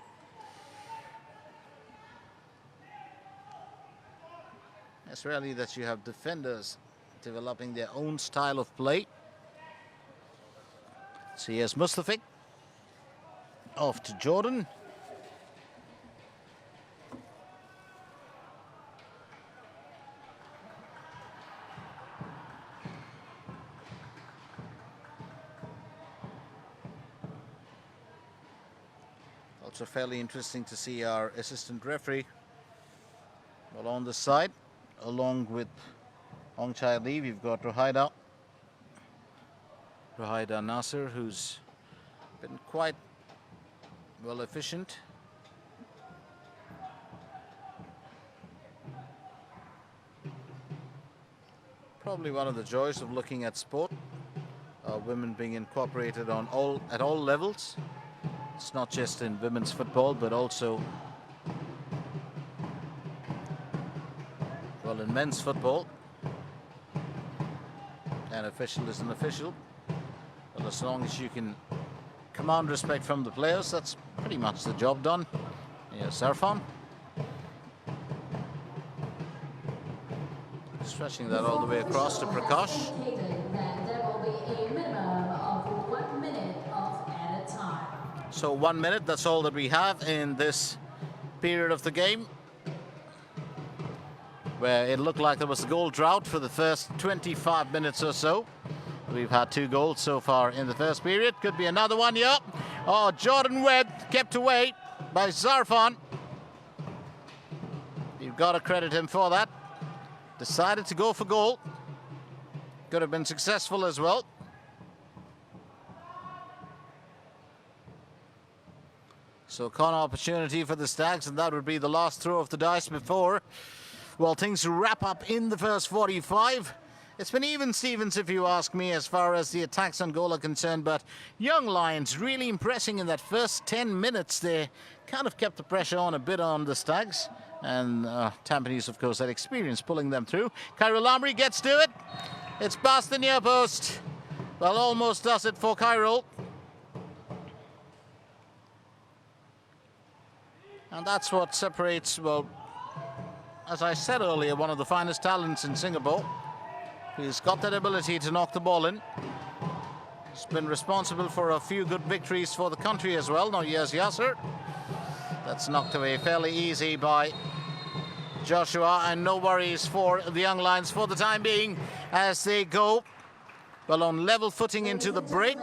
It's rarely that you have defenders developing their own style of play. So here's Mustafik. Off to Jordan. Also fairly interesting to see our assistant referee well on the side, along with Ong Chai Lee. We've got Rohaida Nasser, who's been quite well efficient. Probably one of the joys of looking at sport, women being incorporated at all levels. It's not just in women's football, but also well in men's football. An official is an official, but as long as you can command respect from the players, that's pretty much the job done. Here's Irfan. Stretching that all the way across to Prakash. There will be a minimum of 1 minute of added time. So 1 minute, that's all that we have in this period of the game, where it looked like there was a goal drought for the first 25 minutes or so. We've had 2 goals so far in the first period. Could be another one here. Oh, Jordan Webb kept away by Zarfan. You've got to credit him for that. Decided to go for goal. Could have been successful as well. So corner opportunity for the Stags, and that would be the last throw of the dice before, well, things wrap up in the first 45. It's been even Stevens, if you ask me, as far as the attacks on goal are concerned, but Young Lions really impressing in that first 10 minutes. They kind of kept the pressure on a bit on the Stags, and Tampines, of course, had experience pulling them through. Cairo Lamri gets to it. It's past the near post. Well, almost does it for Cairo. And that's what separates, well, as I said earlier, one of the finest talents in Singapore. He's got that ability to knock the ball in. He's been responsible for a few good victories for the country as well. Now here's Yasser. That's knocked away fairly easy by Joshua, and no worries for the Young Lions for the time being as they go well on level footing into the break.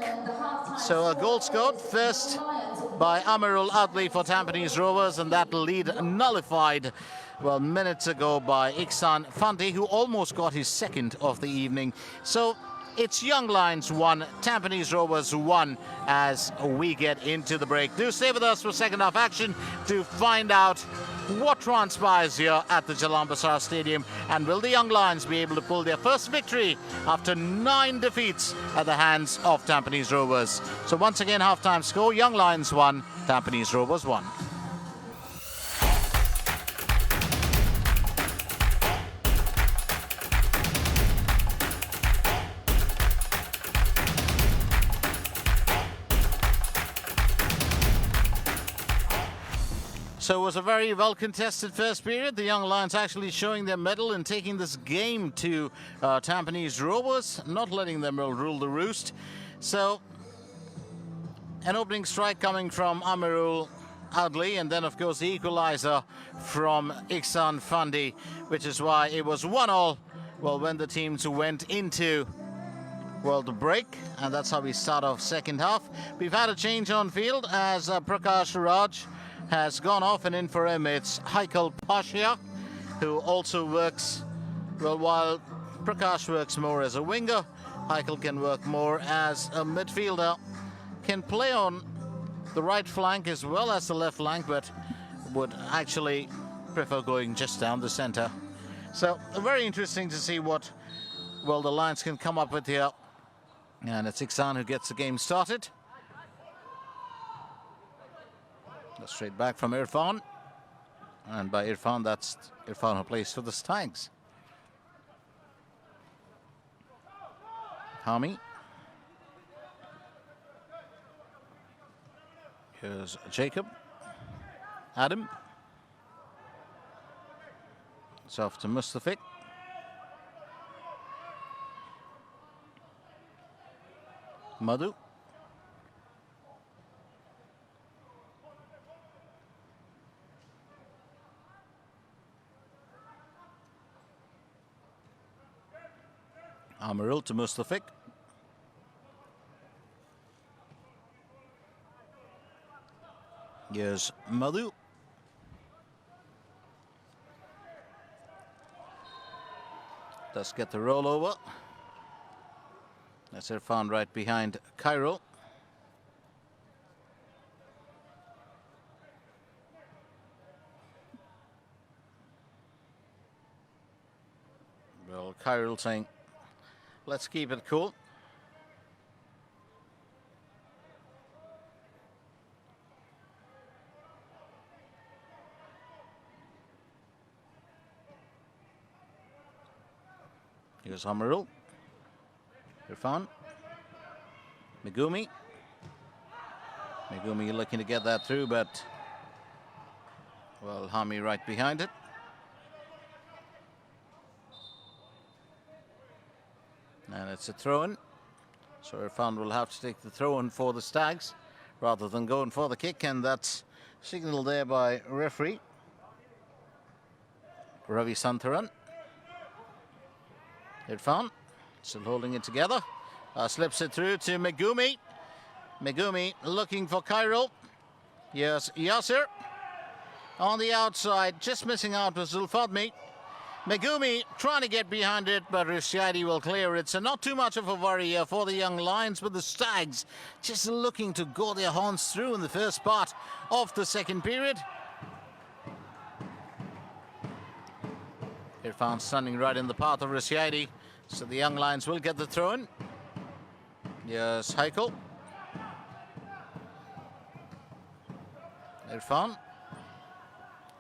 So a goal scored first by Amirul Adli for Tampines Rovers, and that lead nullified well minutes ago by Ikhsan Fandi, who almost got his second of the evening. So it's Young Lions 1, Tampines Rovers 1 as we get into the break. Do stay with us for second half action to find out what transpires here at the Jalan Besar Stadium, and will the Young Lions be able to pull their first victory after 9 defeats at the hands of Tampines Rovers. So once again, halftime score, Young Lions 1, Tampines Rovers 1. So it was a very well-contested first period. The Young Lions actually showing their mettle and taking this game to Tampines Rovers, not letting them rule the roost. So an opening strike coming from Amirul Adli, and then of course the equalizer from Ikhsan Fandi, which is why it was 1-1. Well, when the teams went into the break, and that's how we start off second half. We've had a change on field as Prakash Raj has gone off, and in for him it's Haikal Pasha, who also works, well, while Prakash works more as a winger, Haikal can work more as a midfielder, can play on the right flank as well as the left flank, but would actually prefer going just down the centre. So very interesting to see what, well, the Lions can come up with here. And it's Ikhsan who gets the game started. Straight back from Irfan. And by Irfan, that's Irfan who plays for the Stags. Hami. Here's Jacob. Adam. It's off to Mustafiq. Madhu. Amirul to Mustafiq. Here's Madhu. Does get the rollover. That's Irfan right behind Cairo. Well, Cairo saying, let's keep it cool. Here's Amirul. Irfan. Megumi. Megumi looking to get that through, but, well, Hami right behind it. And it's a throw-in. So Irfan will have to take the throw-in for the Stags rather than going for the kick, and that's signaled there by referee Ravi Santharan. Irfan still holding it together. Slips it through to Megumi. Megumi looking for Cairo. Yes, Yasser on the outside, just missing out was Zulfadmi. Megumi trying to get behind it, but Rishiadi will clear it. So not too much of a worry here for the young Lions, but the Stags just looking to go their horns through in the first part of the second period. Irfan standing right in the path of Rishiadi, so the young Lions will get the throw-in. Yes, Haikal. Irfan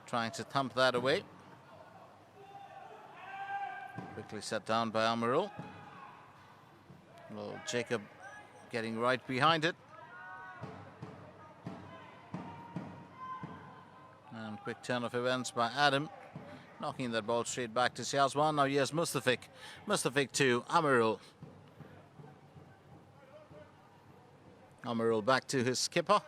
trying to thump that away. Quickly set down by Amirul. Well, Jacob getting right behind it. And quick turn of events by Adam, knocking that ball straight back to Siazwan. Now here's Mustafiq. Mustafiq to Amirul. Amirul back to his skipper.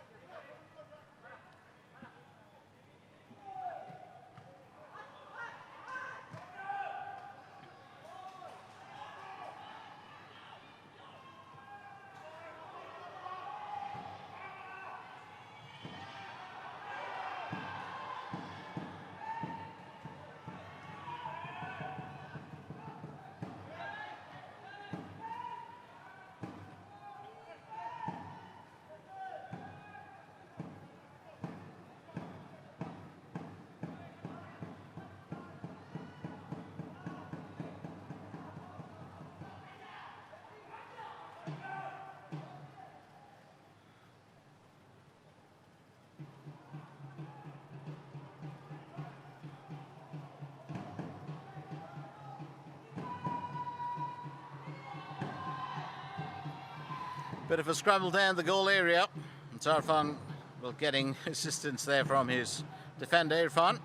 Bit of a scramble down the goal area. It's Irfan, well, getting assistance there from his defender, Irfan.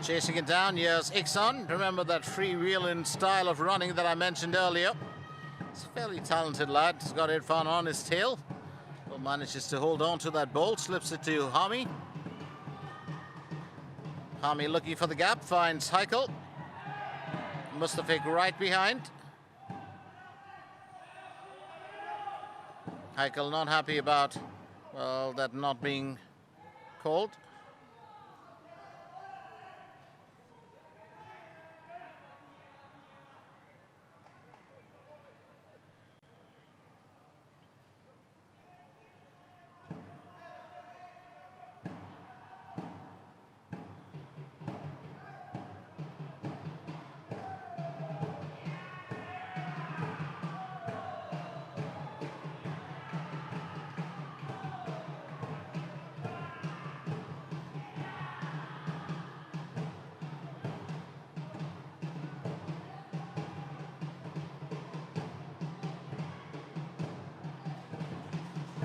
Chasing it down, yes, Ikhsan. Remember that freewheeling style of running that I mentioned earlier. He's a fairly talented lad. He's got Irfan on his tail. But manages to hold on to that ball, slips it to Hami. Hami looking for the gap, finds Heikel. Mustafik right behind. Heikel not happy about, well, that not being called.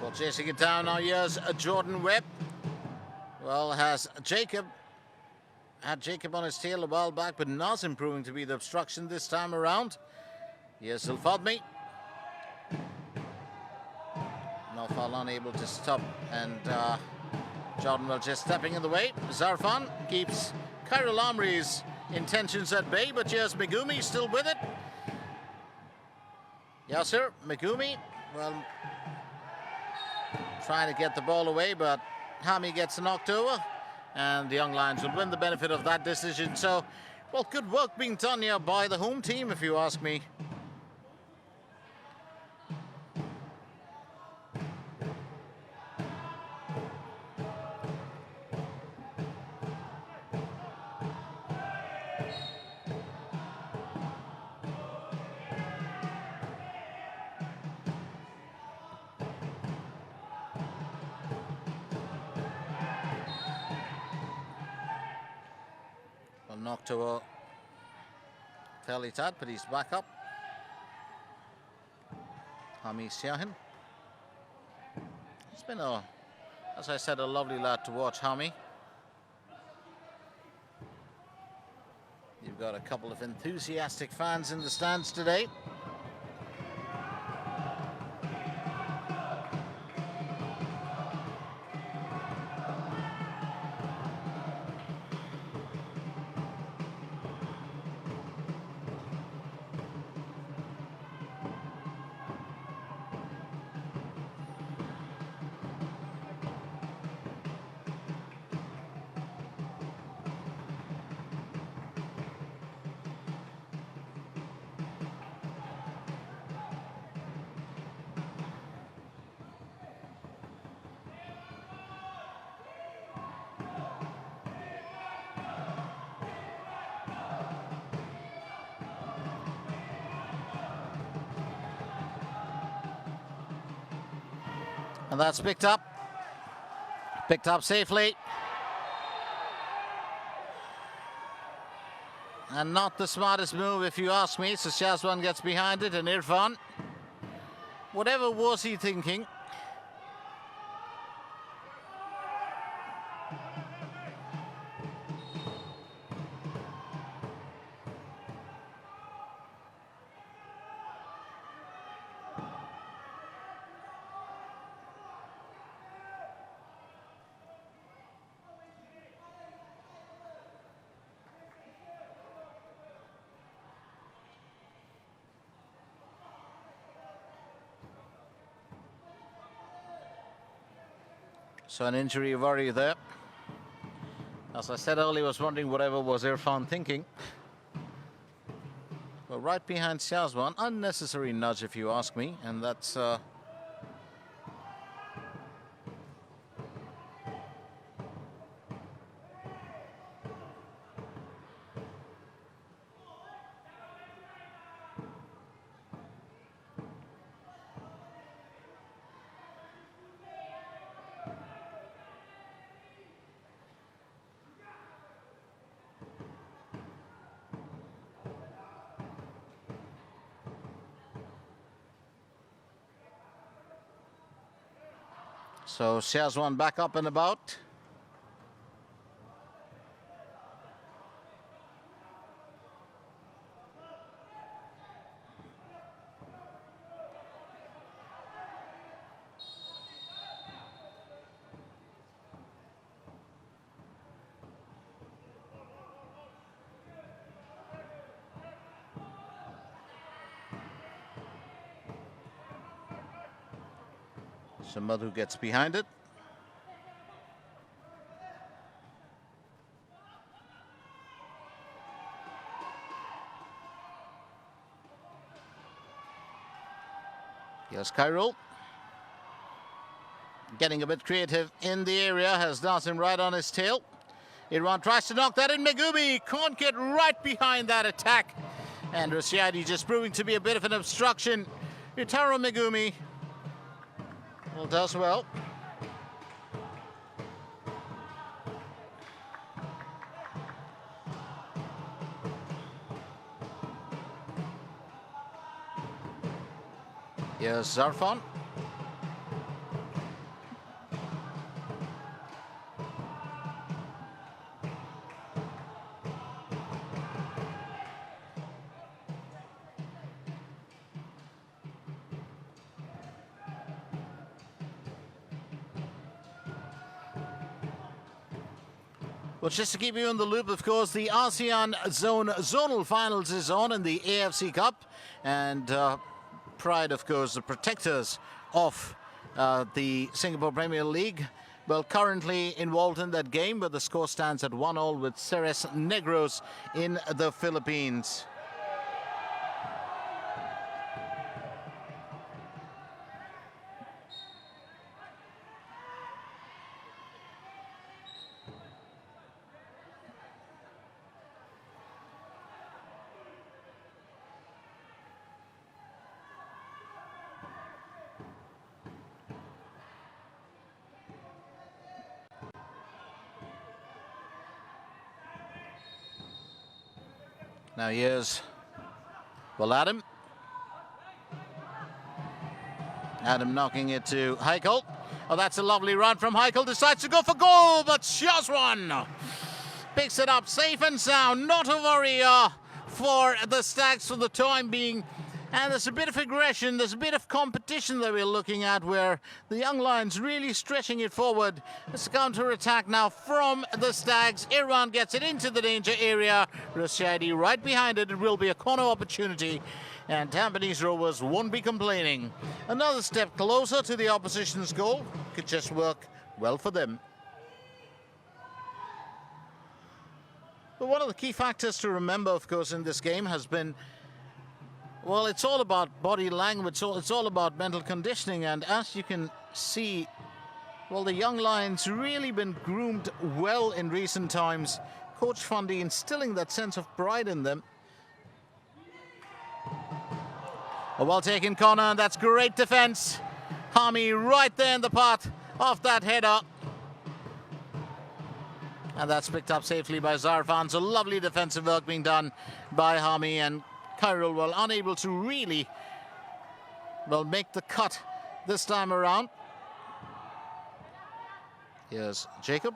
Well, chasing it down now, here's Jordan Webb. Well, has Jacob. Had Jacob on his tail a while back, but Nazim proving to be the obstruction this time around. Here's Zulfadmi. Naufal unable to stop, and Jordan Well just stepping in the way. Zarfan keeps Khairul Amri's intentions at bay, but here's Megumi still with it. Yasser, Megumi, well, trying to get the ball away, but Hami gets knocked over, and the Young Lions will win the benefit of that decision. So, well, good work being done here by the home team, if you ask me. Knocked over fairly tight, but he's back up. Hami Siahin. It's been as I said, a lovely lad to watch, Hami. You've got a couple of enthusiastic fans in the stands today. And that's picked up safely. And not the smartest move, if you ask me. So Shazwan gets behind it, and Irfan, whatever was he thinking? So an injury worry there. As I said earlier, I was wondering whatever was Irfan thinking. Well, right behind Shazwan, unnecessary nudge if you ask me, and that's so Shazwan back up and about. Madhu gets behind it. Here's Khairul. Getting a bit creative in the area, has Nasim right on his tail. Irfan tries to knock that in. Megumi can't get right behind that attack. And Rosciadi just proving to be a bit of an obstruction. Utaro Megumi does well. Here's Irfan. Well, just to keep you in the loop, of course, the ASEAN Zonal Finals is on in the AFC Cup. And Pride, of course, the protectors of the Singapore Premier League. Well, currently involved in that game, but the score stands at 1-1 with Ceres Negros in the Philippines. Now here's, well, Adam knocking it to Heikel. Oh, that's a lovely run from Heikel. Decides to go for goal, but Shazwan picks it up safe and sound. Not a worry for the Stags for the time being. And there's a bit of aggression, there's a bit of competition that we're looking at, where the young Lions really stretching it forward. It's a counter-attack now from the Stags. Irfan gets it into the danger area. Rosciadi right behind it. It will be a corner opportunity. And Tampines Rovers won't be complaining. Another step closer to the opposition's goal. Could just work well for them. But one of the key factors to remember, of course, in this game has been, well, it's all about body language, it's all about mental conditioning. And as you can see, well, the young Lions really been groomed well in recent times. Coach Fandi instilling that sense of pride in them. A well-taken corner, and that's great defense. Hami right there in the path of that header. And that's picked up safely by Zarfan. So lovely defensive work being done by Hami, and Khairul were unable to really, well, make the cut this time around. Here's Jacob.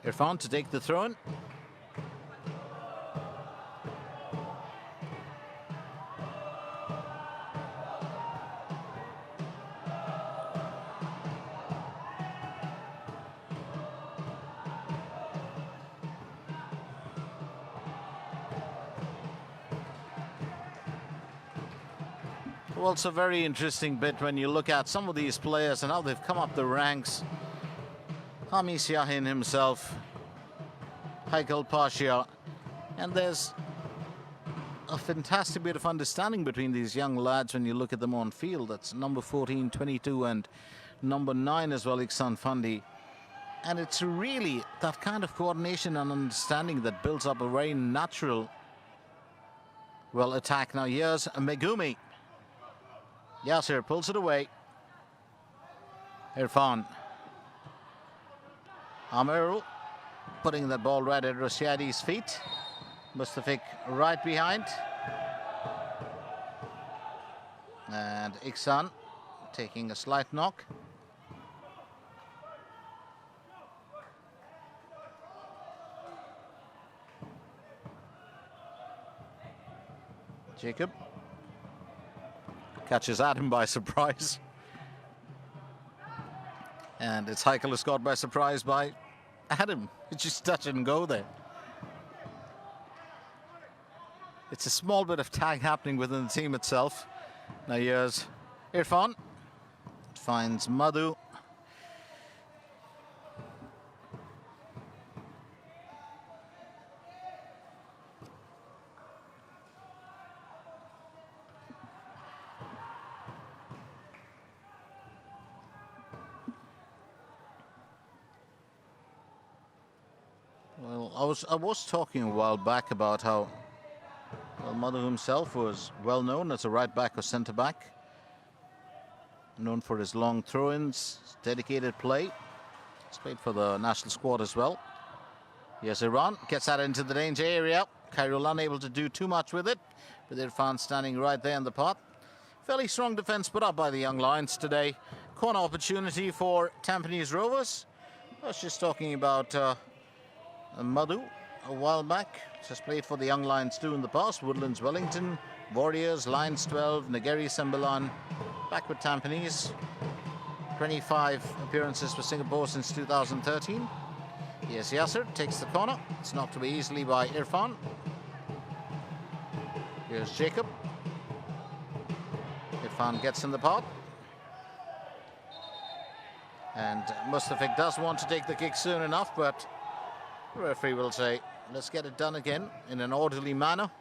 Irfan to take the throw-in. Well, it's a very interesting bit when you look at some of these players and how they've come up the ranks. Hami Siahin himself, Heikel Pasha, and there's a fantastic bit of understanding between these young lads when you look at them on field. That's number 14, 22, and number 9 as well, Ikhsan Fandi. And it's really that kind of coordination and understanding that builds up a very natural, well, attack. Now here's Megumi. Yasser pulls it away. Irfan. Amirul putting that ball right at Rosciadi's feet. Mustafiq right behind. And Ikhsan taking a slight knock. Jacob catches Adam by surprise. And it's Heikel who's caught by surprise by Adam. It's just touch and go there. It's a small bit of tag happening within the team itself. Now here's Irfan. Finds Madhu. Well, I was talking a while back about how Madhu himself was well known as a right back or centre back. Known for his long throw-ins, dedicated play. He's played for the national squad as well. Here's Iran, gets that into the danger area. Khairul unable to do too much with it, with Irfan standing right there in the path. Fairly strong defence put up by the young Lions today. Corner opportunity for Tampines Rovers. I was just talking about Madhu a while back. Just played for the young Lions too in the past. Woodlands Wellington, Warriors, Lions 12, Nagari Sembilan. Back with Tampines. 25 appearances for Singapore since 2013. Yes, Yasser takes the corner. It's knocked away easily by Irfan. Here's Jacob. Irfan gets in the path. And Mustafik does want to take the kick soon enough, but the referee will say, let's get it done again in an orderly manner.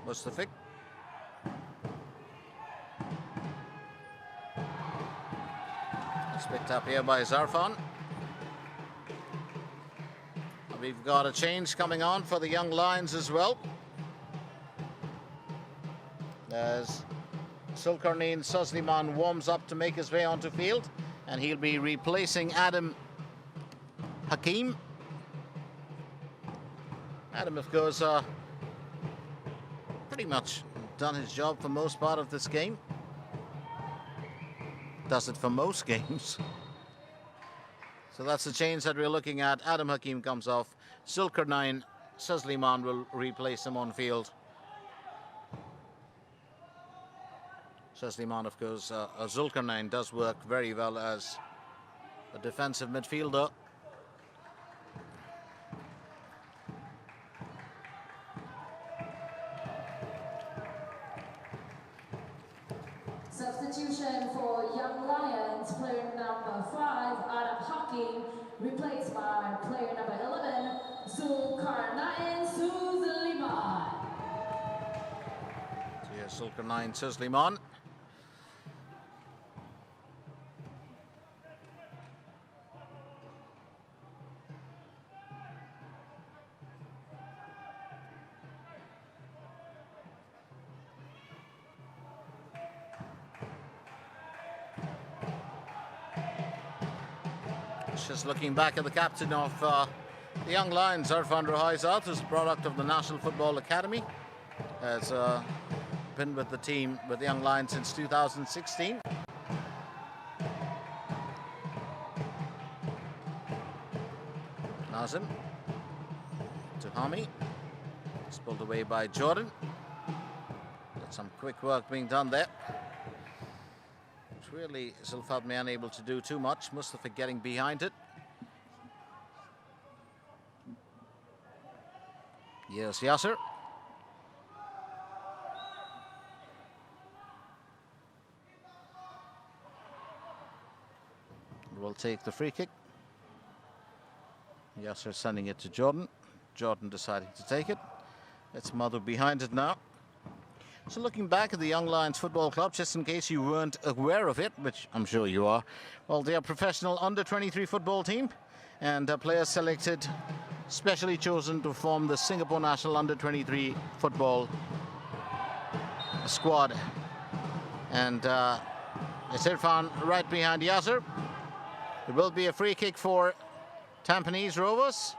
Mustafik. It's picked up here by Zarfan. We've got a change coming on for the young Lions as well. As Zulkarnain Sazliman warms up to make his way onto field, and he'll be replacing Adam Hakim. Adam, of course, pretty much done his job for most part of this game. Does it for most games. So that's the change that we're looking at. Adam Hakim comes off. Zulkarnain Sazliman will replace him on field. Sazliman, of course, Zulkarnain does work very well as a defensive midfielder. Substitution for Young Lions, player number 5, Adam Hakim, replaced by player number 11, Zulkarnain Suzliman. So here's Zulkarnain Suzliman. Just looking back at the captain of the young Lions, Irfan Rohaizat, who's a product of the National Football Academy, has been with the team, with the young Lions, since 2016. Nazim to Hami. It's pulled away by Jordan. Got some quick work being done there. Really, Zulfadmi unable to do too much. Mustafa getting behind it. Yes, Yasser. Will take the free kick. Yasser sending it to Jordan. Jordan deciding to take it. It's Madhu behind it now. So looking back at the Young Lions Football Club, just in case you weren't aware of it, which I'm sure you are, well, they are a professional under-23 football team, and players selected, specially chosen to form the Singapore National Under-23 football squad. And It's Irfan right behind Yasser. It will be a free kick for Tampines Rovers.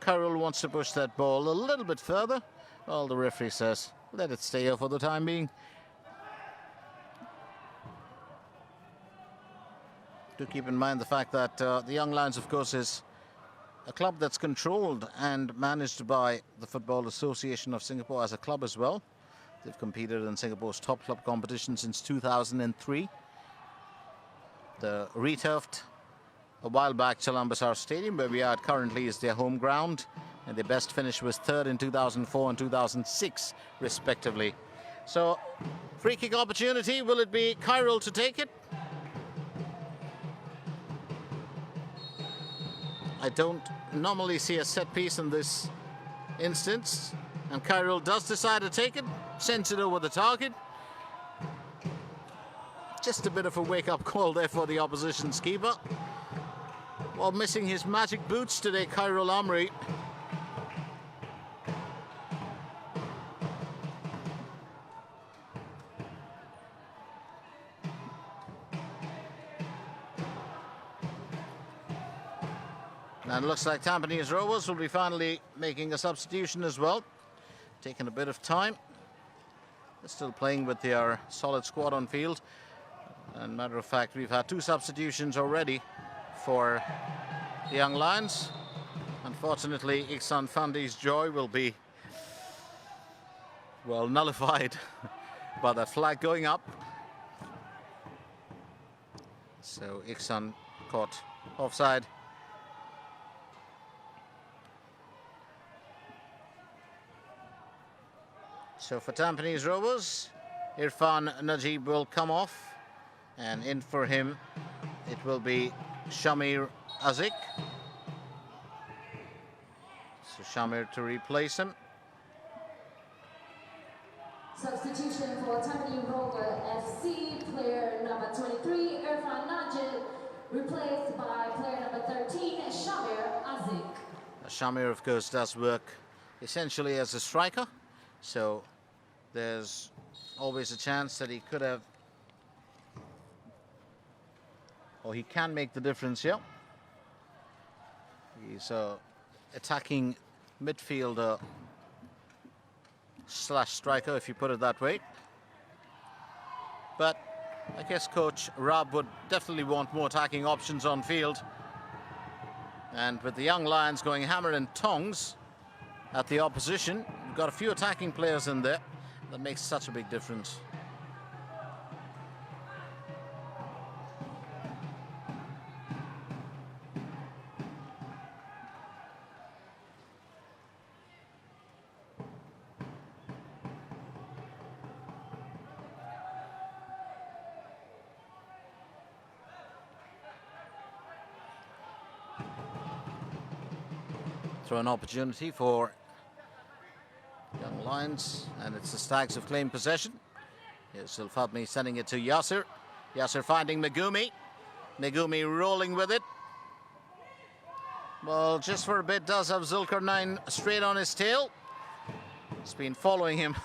Amirul wants to push that ball a little bit further. Well, the referee says, let it stay here for the time being. Do keep in mind the fact that the Young Lions, of course, is a club that's controlled and managed by the Football Association of Singapore as a club as well. They've competed in Singapore's top club competition since 2003. The returfed a while back Jalan Besar Stadium, where we are currently, is their home ground, and their best finish was third in 2004 and 2006 respectively. So free kick opportunity, will it be Amirul to take it? I don't normally see a set piece in this instance, and Amirul does decide to take it, sends it over the target. Just a bit of a wake-up call there for the opposition's keeper. While missing his magic boots today, Amirul Amri. And it looks like Tampines Rovers will be finally making a substitution as well. Taking a bit of time. They're still playing with their solid squad on field. And matter of fact, we've had 2 substitutions already for the Young Lions. Unfortunately, Ikhsan Fandi's joy will be, well, nullified by that flag going up. So Ikhsan caught offside. So for Tampines Rovers, Irfan Najib will come off, and in for him it will be Shamir Azik. So Shamir to replace him. Substitution for Tampines Rovers FC, player number 23, Irfan Najib, replaced by player number 13, Shamir Azik. Shamir, of course, does work essentially as a striker, so there's always a chance that he could have, or he can make the difference here. He's a attacking midfielder slash striker, if you put it that way. But I guess Coach Rab would definitely want more attacking options on field. And with the Young Lions going hammer and tongs at the opposition, we've got a few attacking players in there. That makes such a big difference. Throw an opportunity for Young Lions, and it's the Stags who've claimed possession. Here's Zulfadmi sending it to Yasser. Yasser finding Megumi. Megumi rolling with it. Well, just for a bit does have Zulkarnain straight on his tail. He's been following him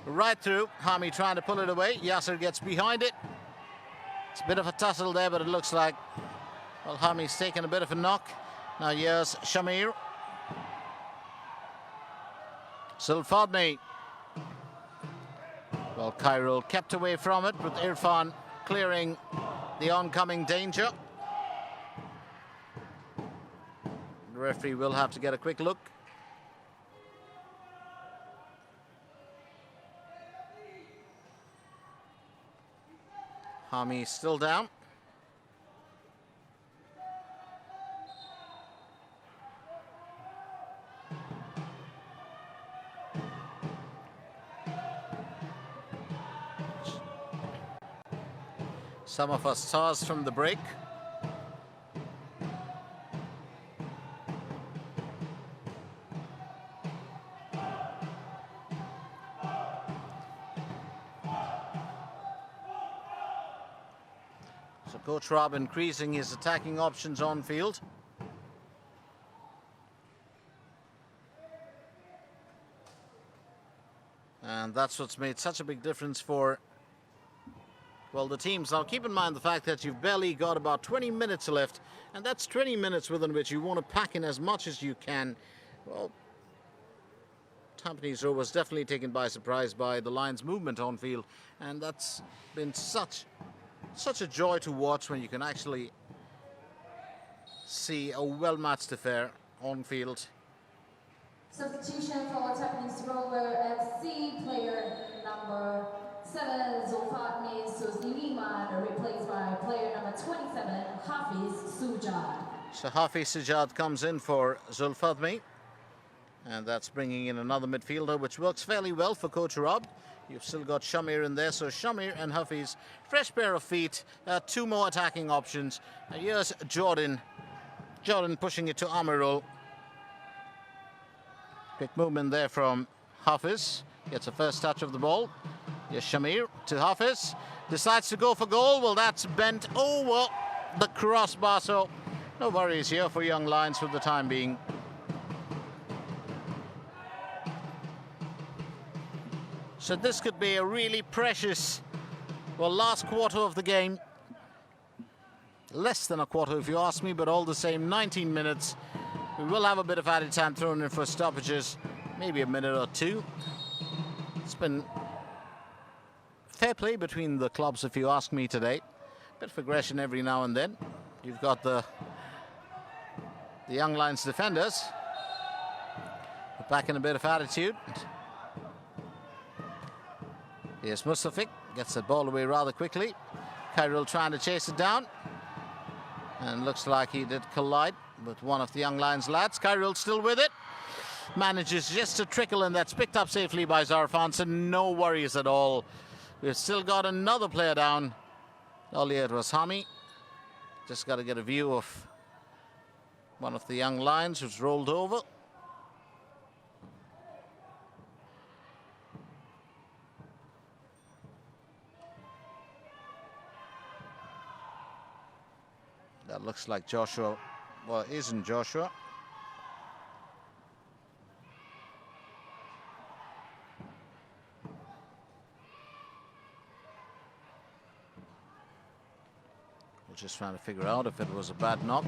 right through. Hami trying to pull it away. Yasser gets behind it. It's a bit of a tussle there, but it looks like, well, Hami's taken a bit of a knock. Now here's Shamir. Zulfadmi. Well, Amirul kept away from it, with Irfan clearing the oncoming danger. The referee will have to get a quick look. Hami still down. Some of our stars from the break. So Coach Rob increasing his attacking options on field. And that's what's made such a big difference for Well, the teams, now keep in mind the fact that you've barely got about 20 minutes left, and that's 20 minutes within which you want to pack in as much as you can. Well, Tampines Rovers definitely taken by surprise by the Lions' movement on field, and that's been such a joy to watch when you can actually see a well-matched affair on field. Substitution for Tampines Rovers FC player number 7, Zulfatmi Suzliman, replaced by player number 27, Hafiz Sujad. So Hafiz Sujad comes in for Zulfatmi, and that's bringing in another midfielder, which works fairly well for Coach Rob. You've still got Shamir in there, so Shamir and Hafiz, fresh pair of feet, 2 more attacking options. Here's Jordan pushing it to Amirul. Quick movement there from Hafiz, gets a first touch of the ball. Here's Shamir to Hafiz, decides to go for goal. Well, that's bent over the crossbar, so no worries here for Young Lions for the time being. So this could be a really precious, well, last quarter of the game. Less than a quarter if you ask me, but all the same, 19 minutes. We will have a bit of added time thrown in for stoppages, maybe a minute or two. It's been fair play between the clubs if you ask me today. Bit of aggression every now and then. You've got the Young Lions defenders back in a bit of attitude. Here's Mustafik, gets the ball away rather quickly. Khairul trying to chase it down. And looks like he did collide with one of the Young Lions lads. Khairul still with it. Manages just to trickle, and that's picked up safely by Irfan, so no worries at all. We've still got another player down. Earlier it was Hami. Just got to get a view of one of the Young Lions who's rolled over. That looks like Joshua. Well, it isn't Joshua. We're just trying to figure out if it was a bad knock.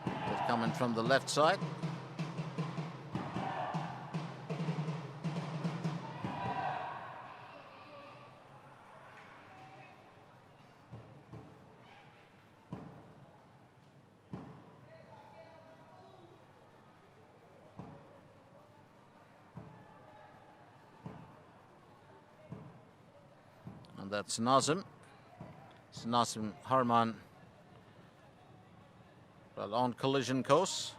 It's coming from the left side. That's Nazim. It's Nazim Harman, well, on collision course.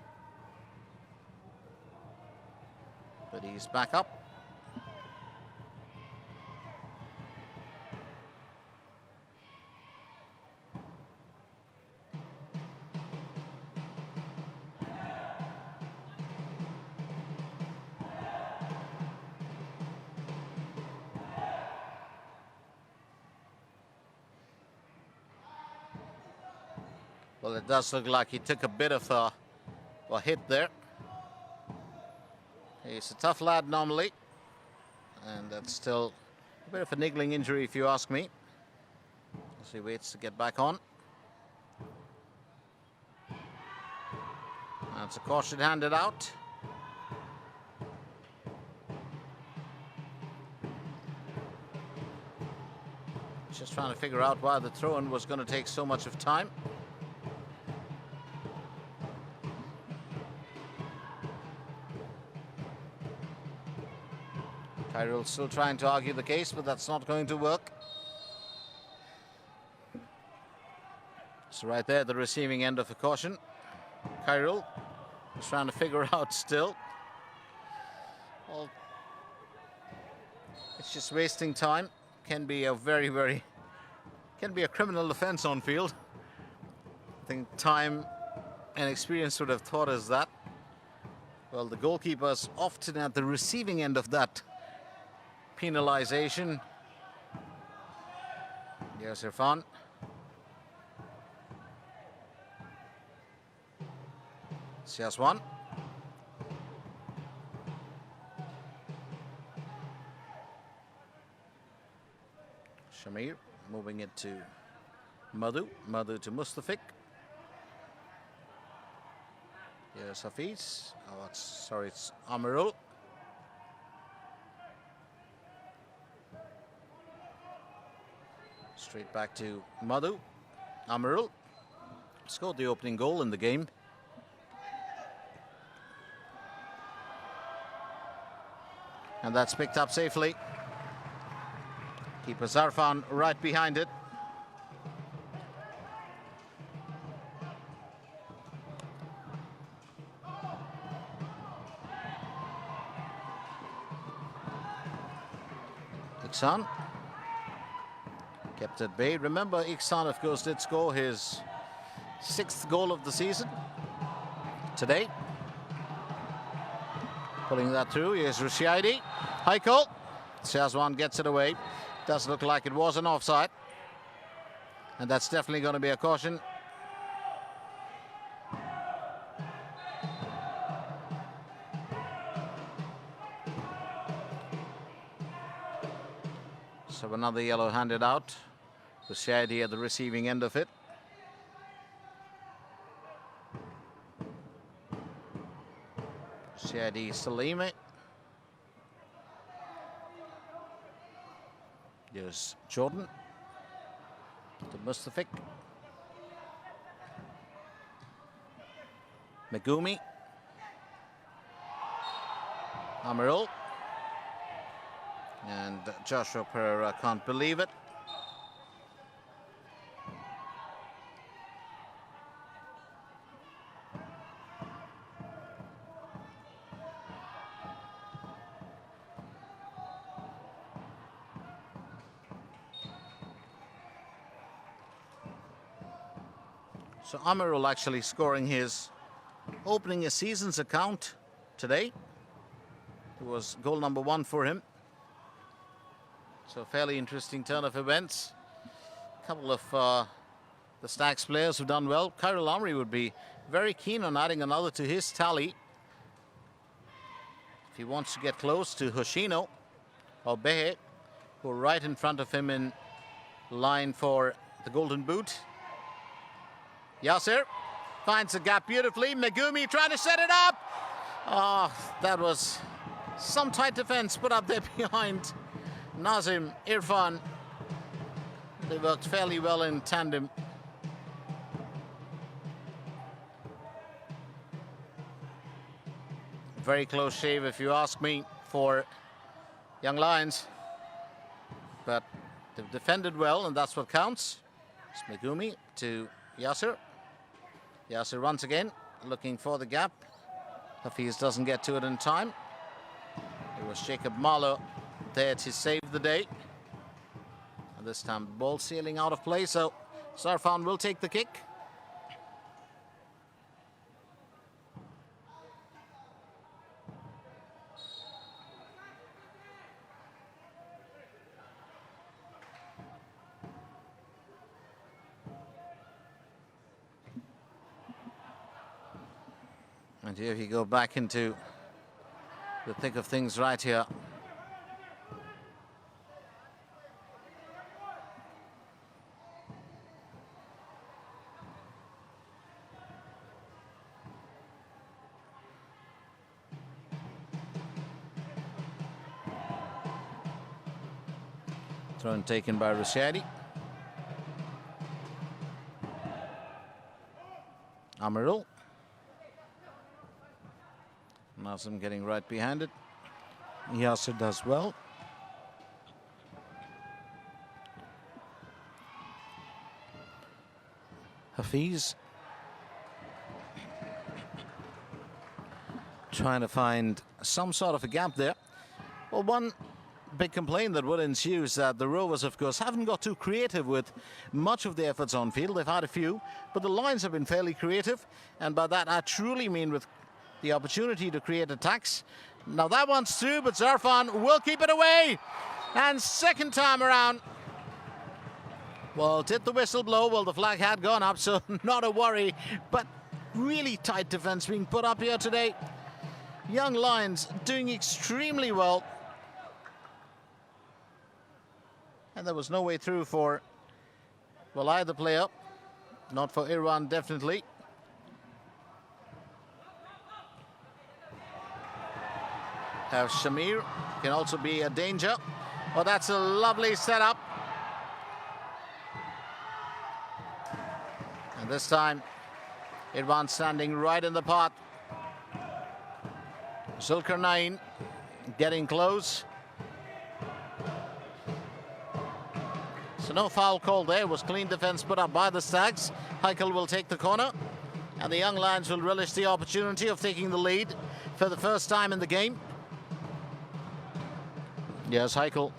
But he's back up. Well, it does look like he took a bit of a hit there. He's a tough lad normally, and that's still a bit of a niggling injury if you ask me. As he waits to get back on. That's a caution handed out. Just trying to figure out why the throw-in was going to take so much of time. Khairul still trying to argue the case, but that's not going to work. So right there, the receiving end of a caution. Khairul is trying to figure out still. Well, it's just wasting time. Can be a can be a criminal offense on field. I think time and experience would have taught us that. Well, the goalkeeper's often at the receiving end of that penalization. Here's Irfan. CS1. Shamir moving it to Madhu to Mustafik. Here's Hafiz. Oh, it's Amirul. Straight back to Madhu. Amirul scored the opening goal in the game. And that's picked up safely. Keeper Irfan right behind it. Ikhsan kept at bay. Remember, Ikhsan, of course, did score his 6th goal of the season today. Pulling that through, here's Rushaidi. High call. Shazwan gets it away. Does look like it was an offside. And that's definitely going to be a caution. So another yellow handed out. Rushaidi at the receiving end of it. Shadi Salime. Here's Jordan to Mustafik. Megumi. Amirul. And Joshua Pereira can't believe it. So Amirul actually scoring his opening a season's account today. It was goal number 1 for him. So fairly interesting turn of events. A couple of the Stags players who've done well. Khairul Amri would be very keen on adding another to his tally if he wants to get close to Hoshino or Behe, who are right in front of him in line for the Golden Boot. Yasser finds the gap beautifully. Megumi trying to set it up. Oh, that was some tight defense put up there behind Nazim, Irfan. They worked fairly well in tandem. Very close shave, if you ask me, for Young Lions. But they've defended well, and that's what counts. It's Megumi to Yasser. Yasser runs again, looking for the gap. Hafiz doesn't get to it in time. It was Jacob Marlow there to save the day. And this time the ball sailing out of play, so Irfan will take the kick. And here you go back into the thick of things right here. Throw taken by Rushaidi. Amirul. Nazim getting right behind it. Yasser does well. Hafiz trying to find some sort of a gap there. Well, one big complaint that would ensue is that the Rovers, of course, haven't got too creative with much of the efforts on field. They've had a few, but the Lions have been fairly creative, and by that I truly mean with the opportunity to create attacks. Now that one's through, but Irfan will keep it away. And second time around. Well, did the whistle blow? Well, the flag had gone up, so not a worry. But really tight defense being put up here today. Young Lions doing extremely well. And there was no way through for Well, either player. Not for Irfan, definitely. Have Shamir. Can also be a danger. Oh, that's a lovely setup. And this time, Irfan standing right in the path. Zulkarnain getting close. So no foul call there. It was clean defense put up by the Stags. Heikel will take the corner. And the young Lions will relish the opportunity of taking the lead for the first time in the game. Yes, Heikel.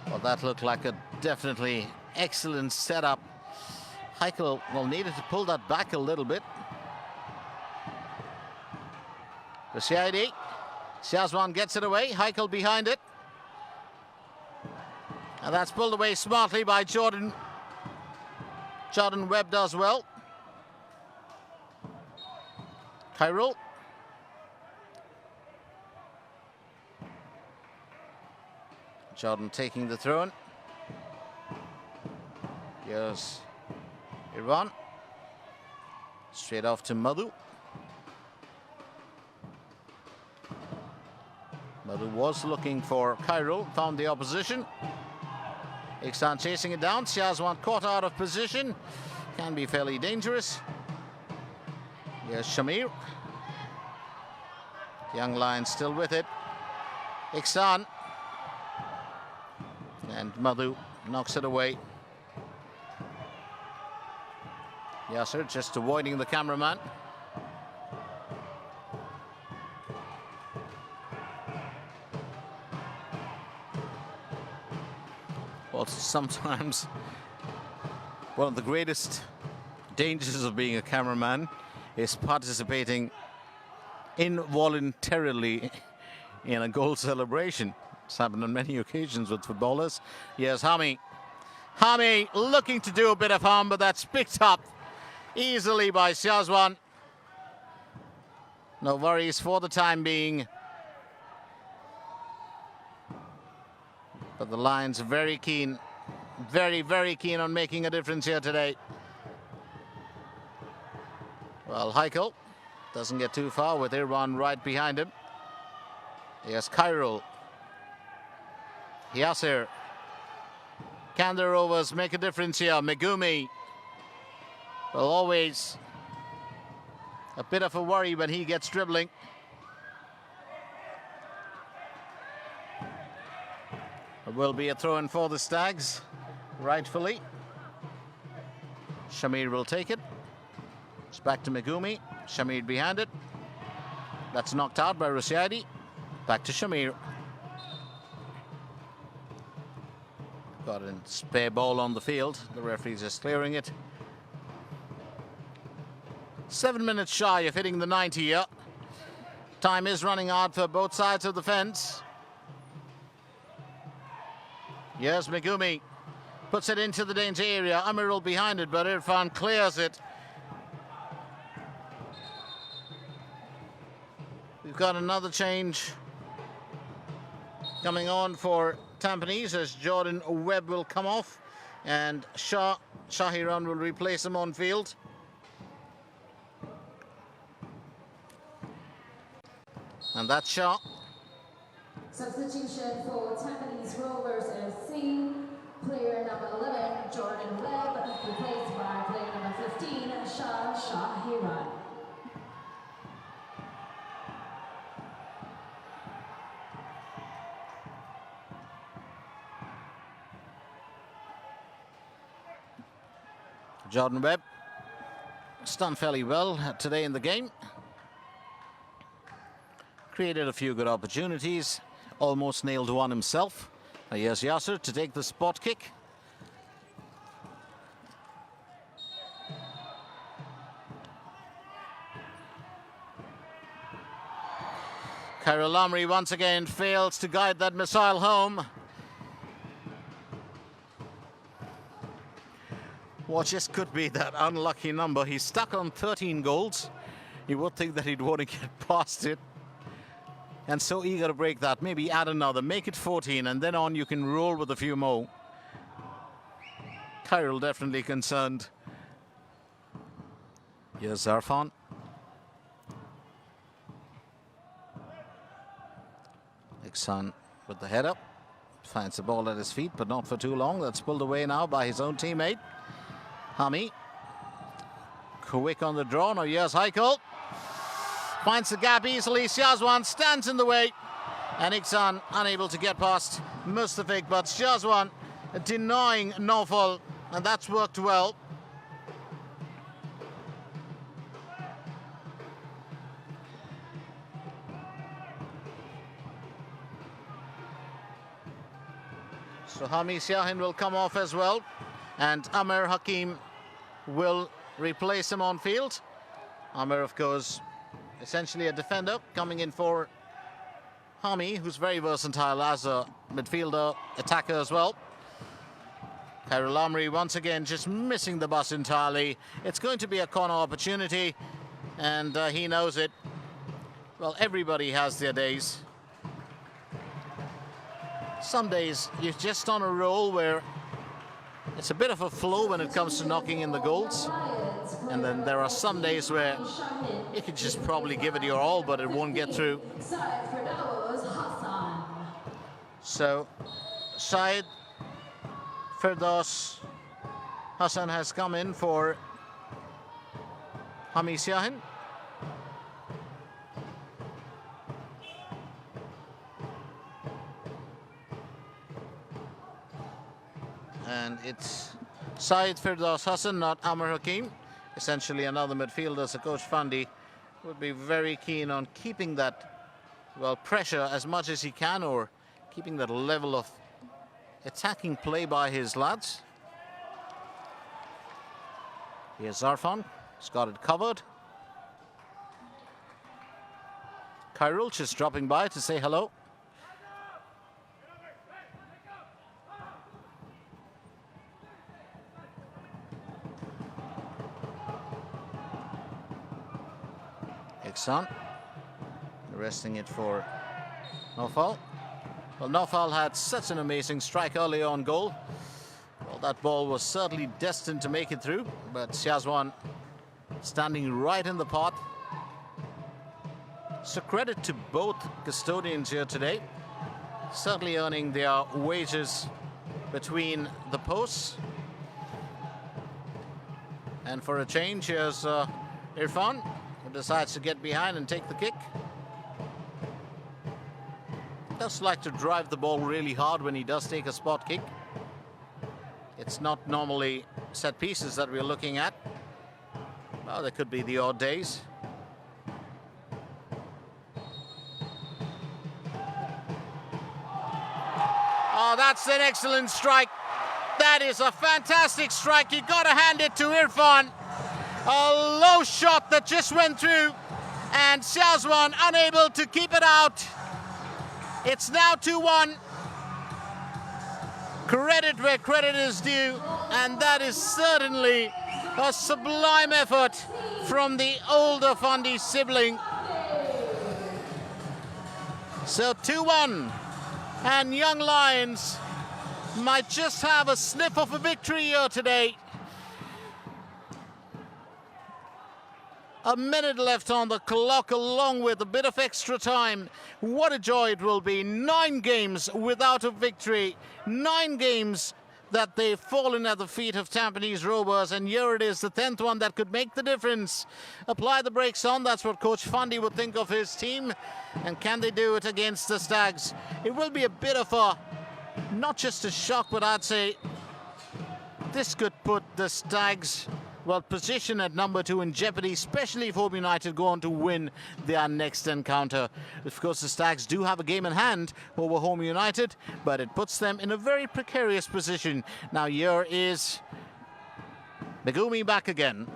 Well, that looked like a definitely excellent setup. Heikel needed to pull that back a little bit. Rasiadi. Shazwan gets it away. Heikel behind it. And that's pulled away smartly by Jordan. Jordan Webb does well. Khairul. Jordan taking the throw in. Here's Irfan. Straight off to Madhu. Madhu was looking for Khairul, found the opposition. Ikhsan chasing it down. Shazwan caught out of position. Can be fairly dangerous. Here's Shamir. Young Lions still with it. Ikhsan. And Madhu knocks it away. Yasser just avoiding the cameraman. Well, sometimes one of the greatest dangers of being a cameraman is participating involuntarily in a goal celebration. It's happened on many occasions with footballers. Yes, Hami. Hami looking to do a bit of harm, but that's picked up easily by Shazwan. No worries for the time being. But the Lions are very keen, very, very keen on making a difference here today. Well, Heikel doesn't get too far with Irfan right behind him. Yes, Khairul. Yasser. Can the Rovers make a difference here? Megumi. Well, always a bit of a worry when he gets dribbling. It will be a throw-in for the Stags, rightfully. Shamir will take it. It's back to Megumi. Shamir behind it. That's knocked out by Rasiadi. Back to Shamir. Got a spare ball on the field. The referee's just clearing it. 7 minutes shy of hitting the 90 here. Time is running out for both sides of the fence. Yes, Megumi puts it into the danger area. Amirul behind it, but Irfan clears it. We've got another change coming on for Tampines as Jordan Webb will come off and Shahiran will replace him on field. And that's Shah. Substitution for Tampines Rovers FC, player number 11, Jordan Webb, replaced by player number 15, Shahiran. Jordan Webb has done fairly well today in the game. Created a few good opportunities. Almost nailed one himself. Here's Yasser to take the spot kick. Khairul Amri once again fails to guide that missile home. what just could be that unlucky number. He's stuck on 13 goals. You would think that he'd want to get past it. And so eager to break that. Maybe add another, make it 14, and then on you can roll with a few more. Kyril definitely concerned. Here's Irfan. Ikhsan with the header. Finds the ball at his feet, but not for too long. That's pulled away now by his own teammate. Hami. Quick on the draw. Now here's Haikal. Finds the gap easily. Shazwan stands in the way. And Ikhsan unable to get past Mustafik, but Shazwan denying Naufal. And that's worked well. So Hami Siahin will come off as well. And Amir Hakim will replace him on field. Amir, of course, essentially a defender coming in for Hami, who's very versatile as a midfielder, attacker as well. Kyril Amri once again just missing the bus entirely. It's going to be a corner opportunity, and he knows it. Well, everybody has their days. Some days you're just on a roll where it's a bit of a flow when it comes to knocking in the goals. And then there are some days where you could just probably give it your all, but it won't get through. So, Syed Firdaus Hassan has come in for Hami Siahin. And it's Syed Firdaus Hassan, not Amir Hakim. Essentially another midfielder, so Coach Fandi would be very keen on keeping that, well, pressure as much as he can, or keeping that level of attacking play by his lads. Here's Irfan, he's got it covered. Kyril just dropping by to say hello. Ikhsan, resting it for Naufal. Well, Naufal had such an amazing strike earlier on goal. Well, that ball was certainly destined to make it through, but Shazwan standing right in the path. So credit to both custodians here today. Certainly earning their wages between the posts. And for a change, here's Irfan, who decides to get behind and take the kick. Does like to drive the ball really hard when he does take a spot kick. It's not normally set pieces that we're looking at. Well, there could be the odd days. Oh, that's an excellent strike. That is a fantastic strike. You got to hand it to Irfan. A low shot that just went through, and Shazwan unable to keep it out. It's now 2-1. Credit where credit is due, and that is certainly a sublime effort from the older Fandi sibling. So 2-1, and Young Lions might just have a sniff of a victory here today. A minute left on the clock, along with a bit of extra time. What a joy it will be. 9 games without a victory. 9 games that they've fallen at the feet of Tampines Rovers. And here it is, the 10th one that could make the difference. Apply the brakes on. That's what Coach Fandi would think of his team. And can they do it against the Stags? It will be a bit of a, not just a shock, but I'd say this could put the Stags, well, position at number 2 in jeopardy, especially if Home United go on to win their next encounter. Of course, the Stags do have a game in hand over Home United, but it puts them in a very precarious position. Now here is Megumi back again.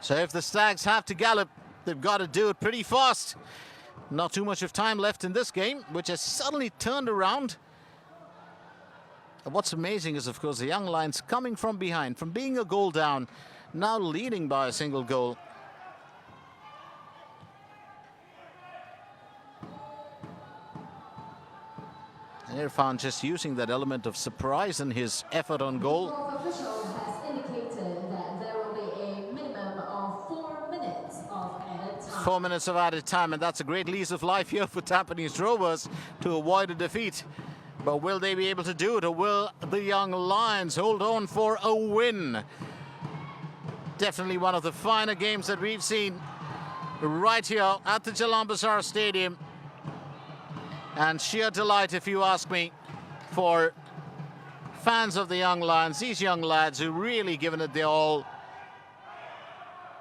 So if the Stags have to gallop, they've got to do it pretty fast. Not too much of time left in this game, which has suddenly turned around. what's amazing is, of course, the young Lions coming from behind, from being a goal down, now leading by a single goal. And Irfan just using that element of surprise in his effort on goal. The official has indicated that there will be a minimum of 4 minutes of added time. 4 minutes of added time, and that's a great lease of life here for Tampines Rovers to avoid a defeat. But will they be able to do it, or will the young Lions hold on for a win? Definitely one of the finer games that we've seen right here at the Jalan Besar Stadium. And sheer delight, if you ask me, for fans of the young Lions, these young lads who really given it their all.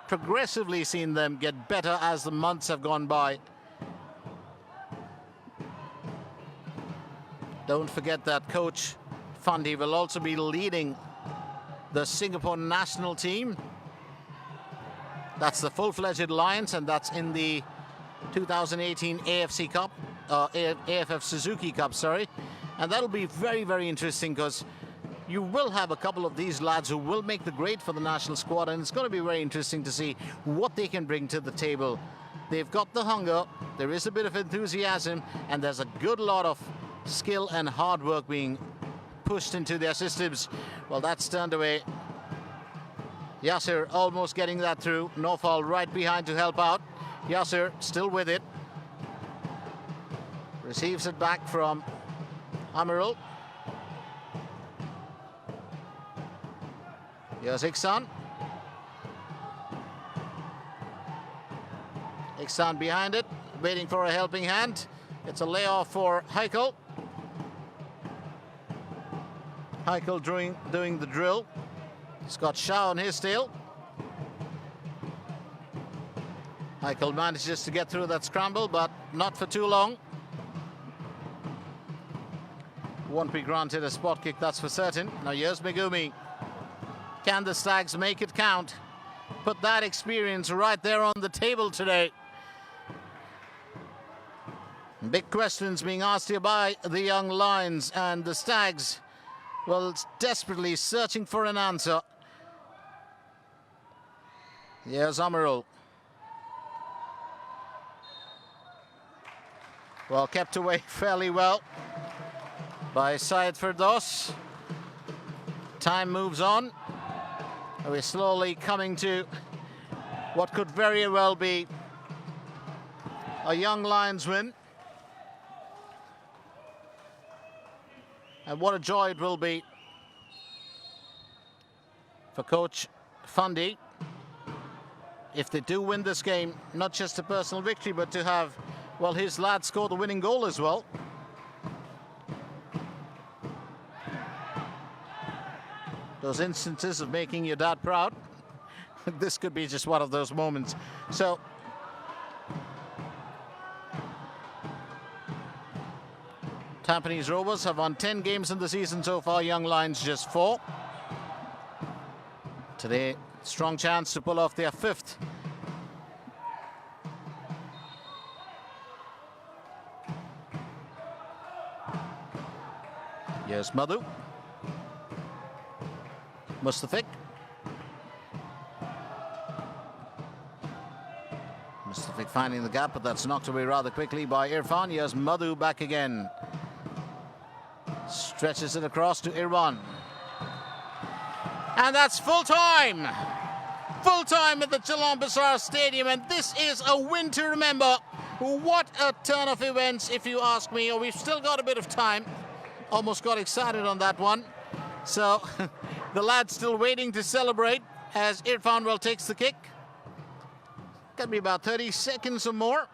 Progressively seen them get better as the months have gone by. Don't forget that coach Fandi will also be leading the Singapore national team. That's the full-fledged Lions, and that's in the 2018 AFC Cup, AFF Suzuki Cup, sorry. And that'll be very, very interesting, because you will have a couple of these lads who will make the grade for the national squad, and it's going to be very interesting to see what they can bring to the table. They've got the hunger, there is a bit of enthusiasm, and there's a good lot of skill and hard work being pushed into their systems. Well, that's turned away. Yasser almost getting that through. Nofal right behind to help out. Yasser still with it. Receives it back from Amirul. Here's Ikhsan. Ikhsan behind it, waiting for a helping hand. It's a layoff for Heikel. Heikel doing the drill. He's got Shah on his tail. Heikel manages to get through that scramble, but not for too long. Won't be granted a spot kick, that's for certain. Now here's Megumi. Can the Stags make it count? Put that experience right there on the table today. Big questions being asked here by the young Lions, and the Stags, well, desperately searching for an answer. Here's Amirul. Well, kept away fairly well by Syed Firdaus. Time moves on. We're slowly coming to what could very well be a young Lions win. And what a joy it will be for Coach Fandi if they do win this game. Not just a personal victory, but to have, well, his lad score the winning goal as well. Those instances of making your dad proud. This could be just one of those moments. So Tampines Rovers have won 10 games in the season so far, young Lions just 4. Today, strong chance to pull off their 5th. Here's Madhu. Mustafik. Mustafik finding the gap, but that's knocked away rather quickly by Irfan. Here's Madhu back again. Stretches it across to Irfan. And that's full time. Full time at the Jalan Besar Stadium, and this is a win to remember. What a turn of events, if you ask me. Oh, we've still got a bit of time. Almost got excited on that one. So the lad's still waiting to celebrate as Irfan well takes the kick. Can be about 30 seconds or more.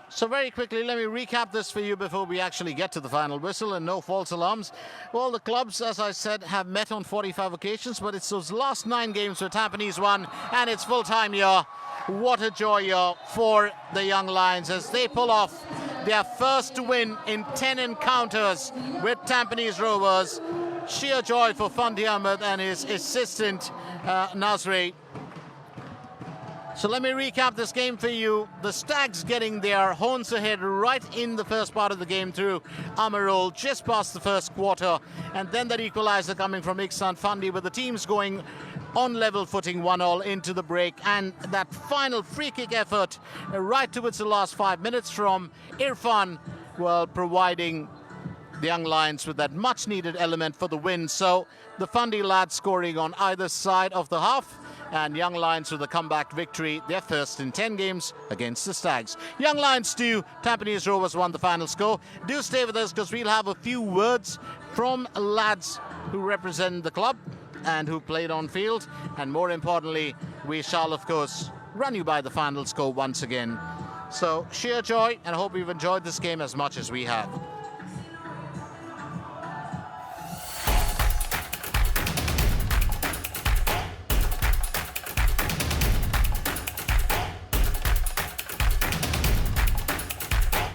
So very quickly, let me recap this for you before we actually get to the final whistle, and no false alarms. Well, the clubs, as I said, have met on 45 occasions, but it's those last 9 games where Tampines won, and it's full-time here. What a joy here for the young Lions as they pull off their first win in 10 encounters with Tampines Rovers. Sheer joy for Fandi Ahmed and his assistant, Nasri. So let me recap this game for you. The Stags getting their horns ahead right in the first part of the game through Amirul, just past the first quarter. And then that equaliser coming from Ikhsan Fandi, with the teams going on level footing 1-1 into the break. And that final free kick effort right towards the last 5 minutes from Irfan, well, providing the Young Lions with that much needed element for the win. So the Fandi lads scoring on either side of the half, and Young Lions with a comeback victory, their first in 10 games against the Stags. Young Lions 2, Tampines Rovers 1 the final score. Do stay with us, because we'll have a few words from lads who represent the club and who played on field. And more importantly, we shall, of course, run you by the final score once again. So sheer joy, and I hope you've enjoyed this game as much as we have.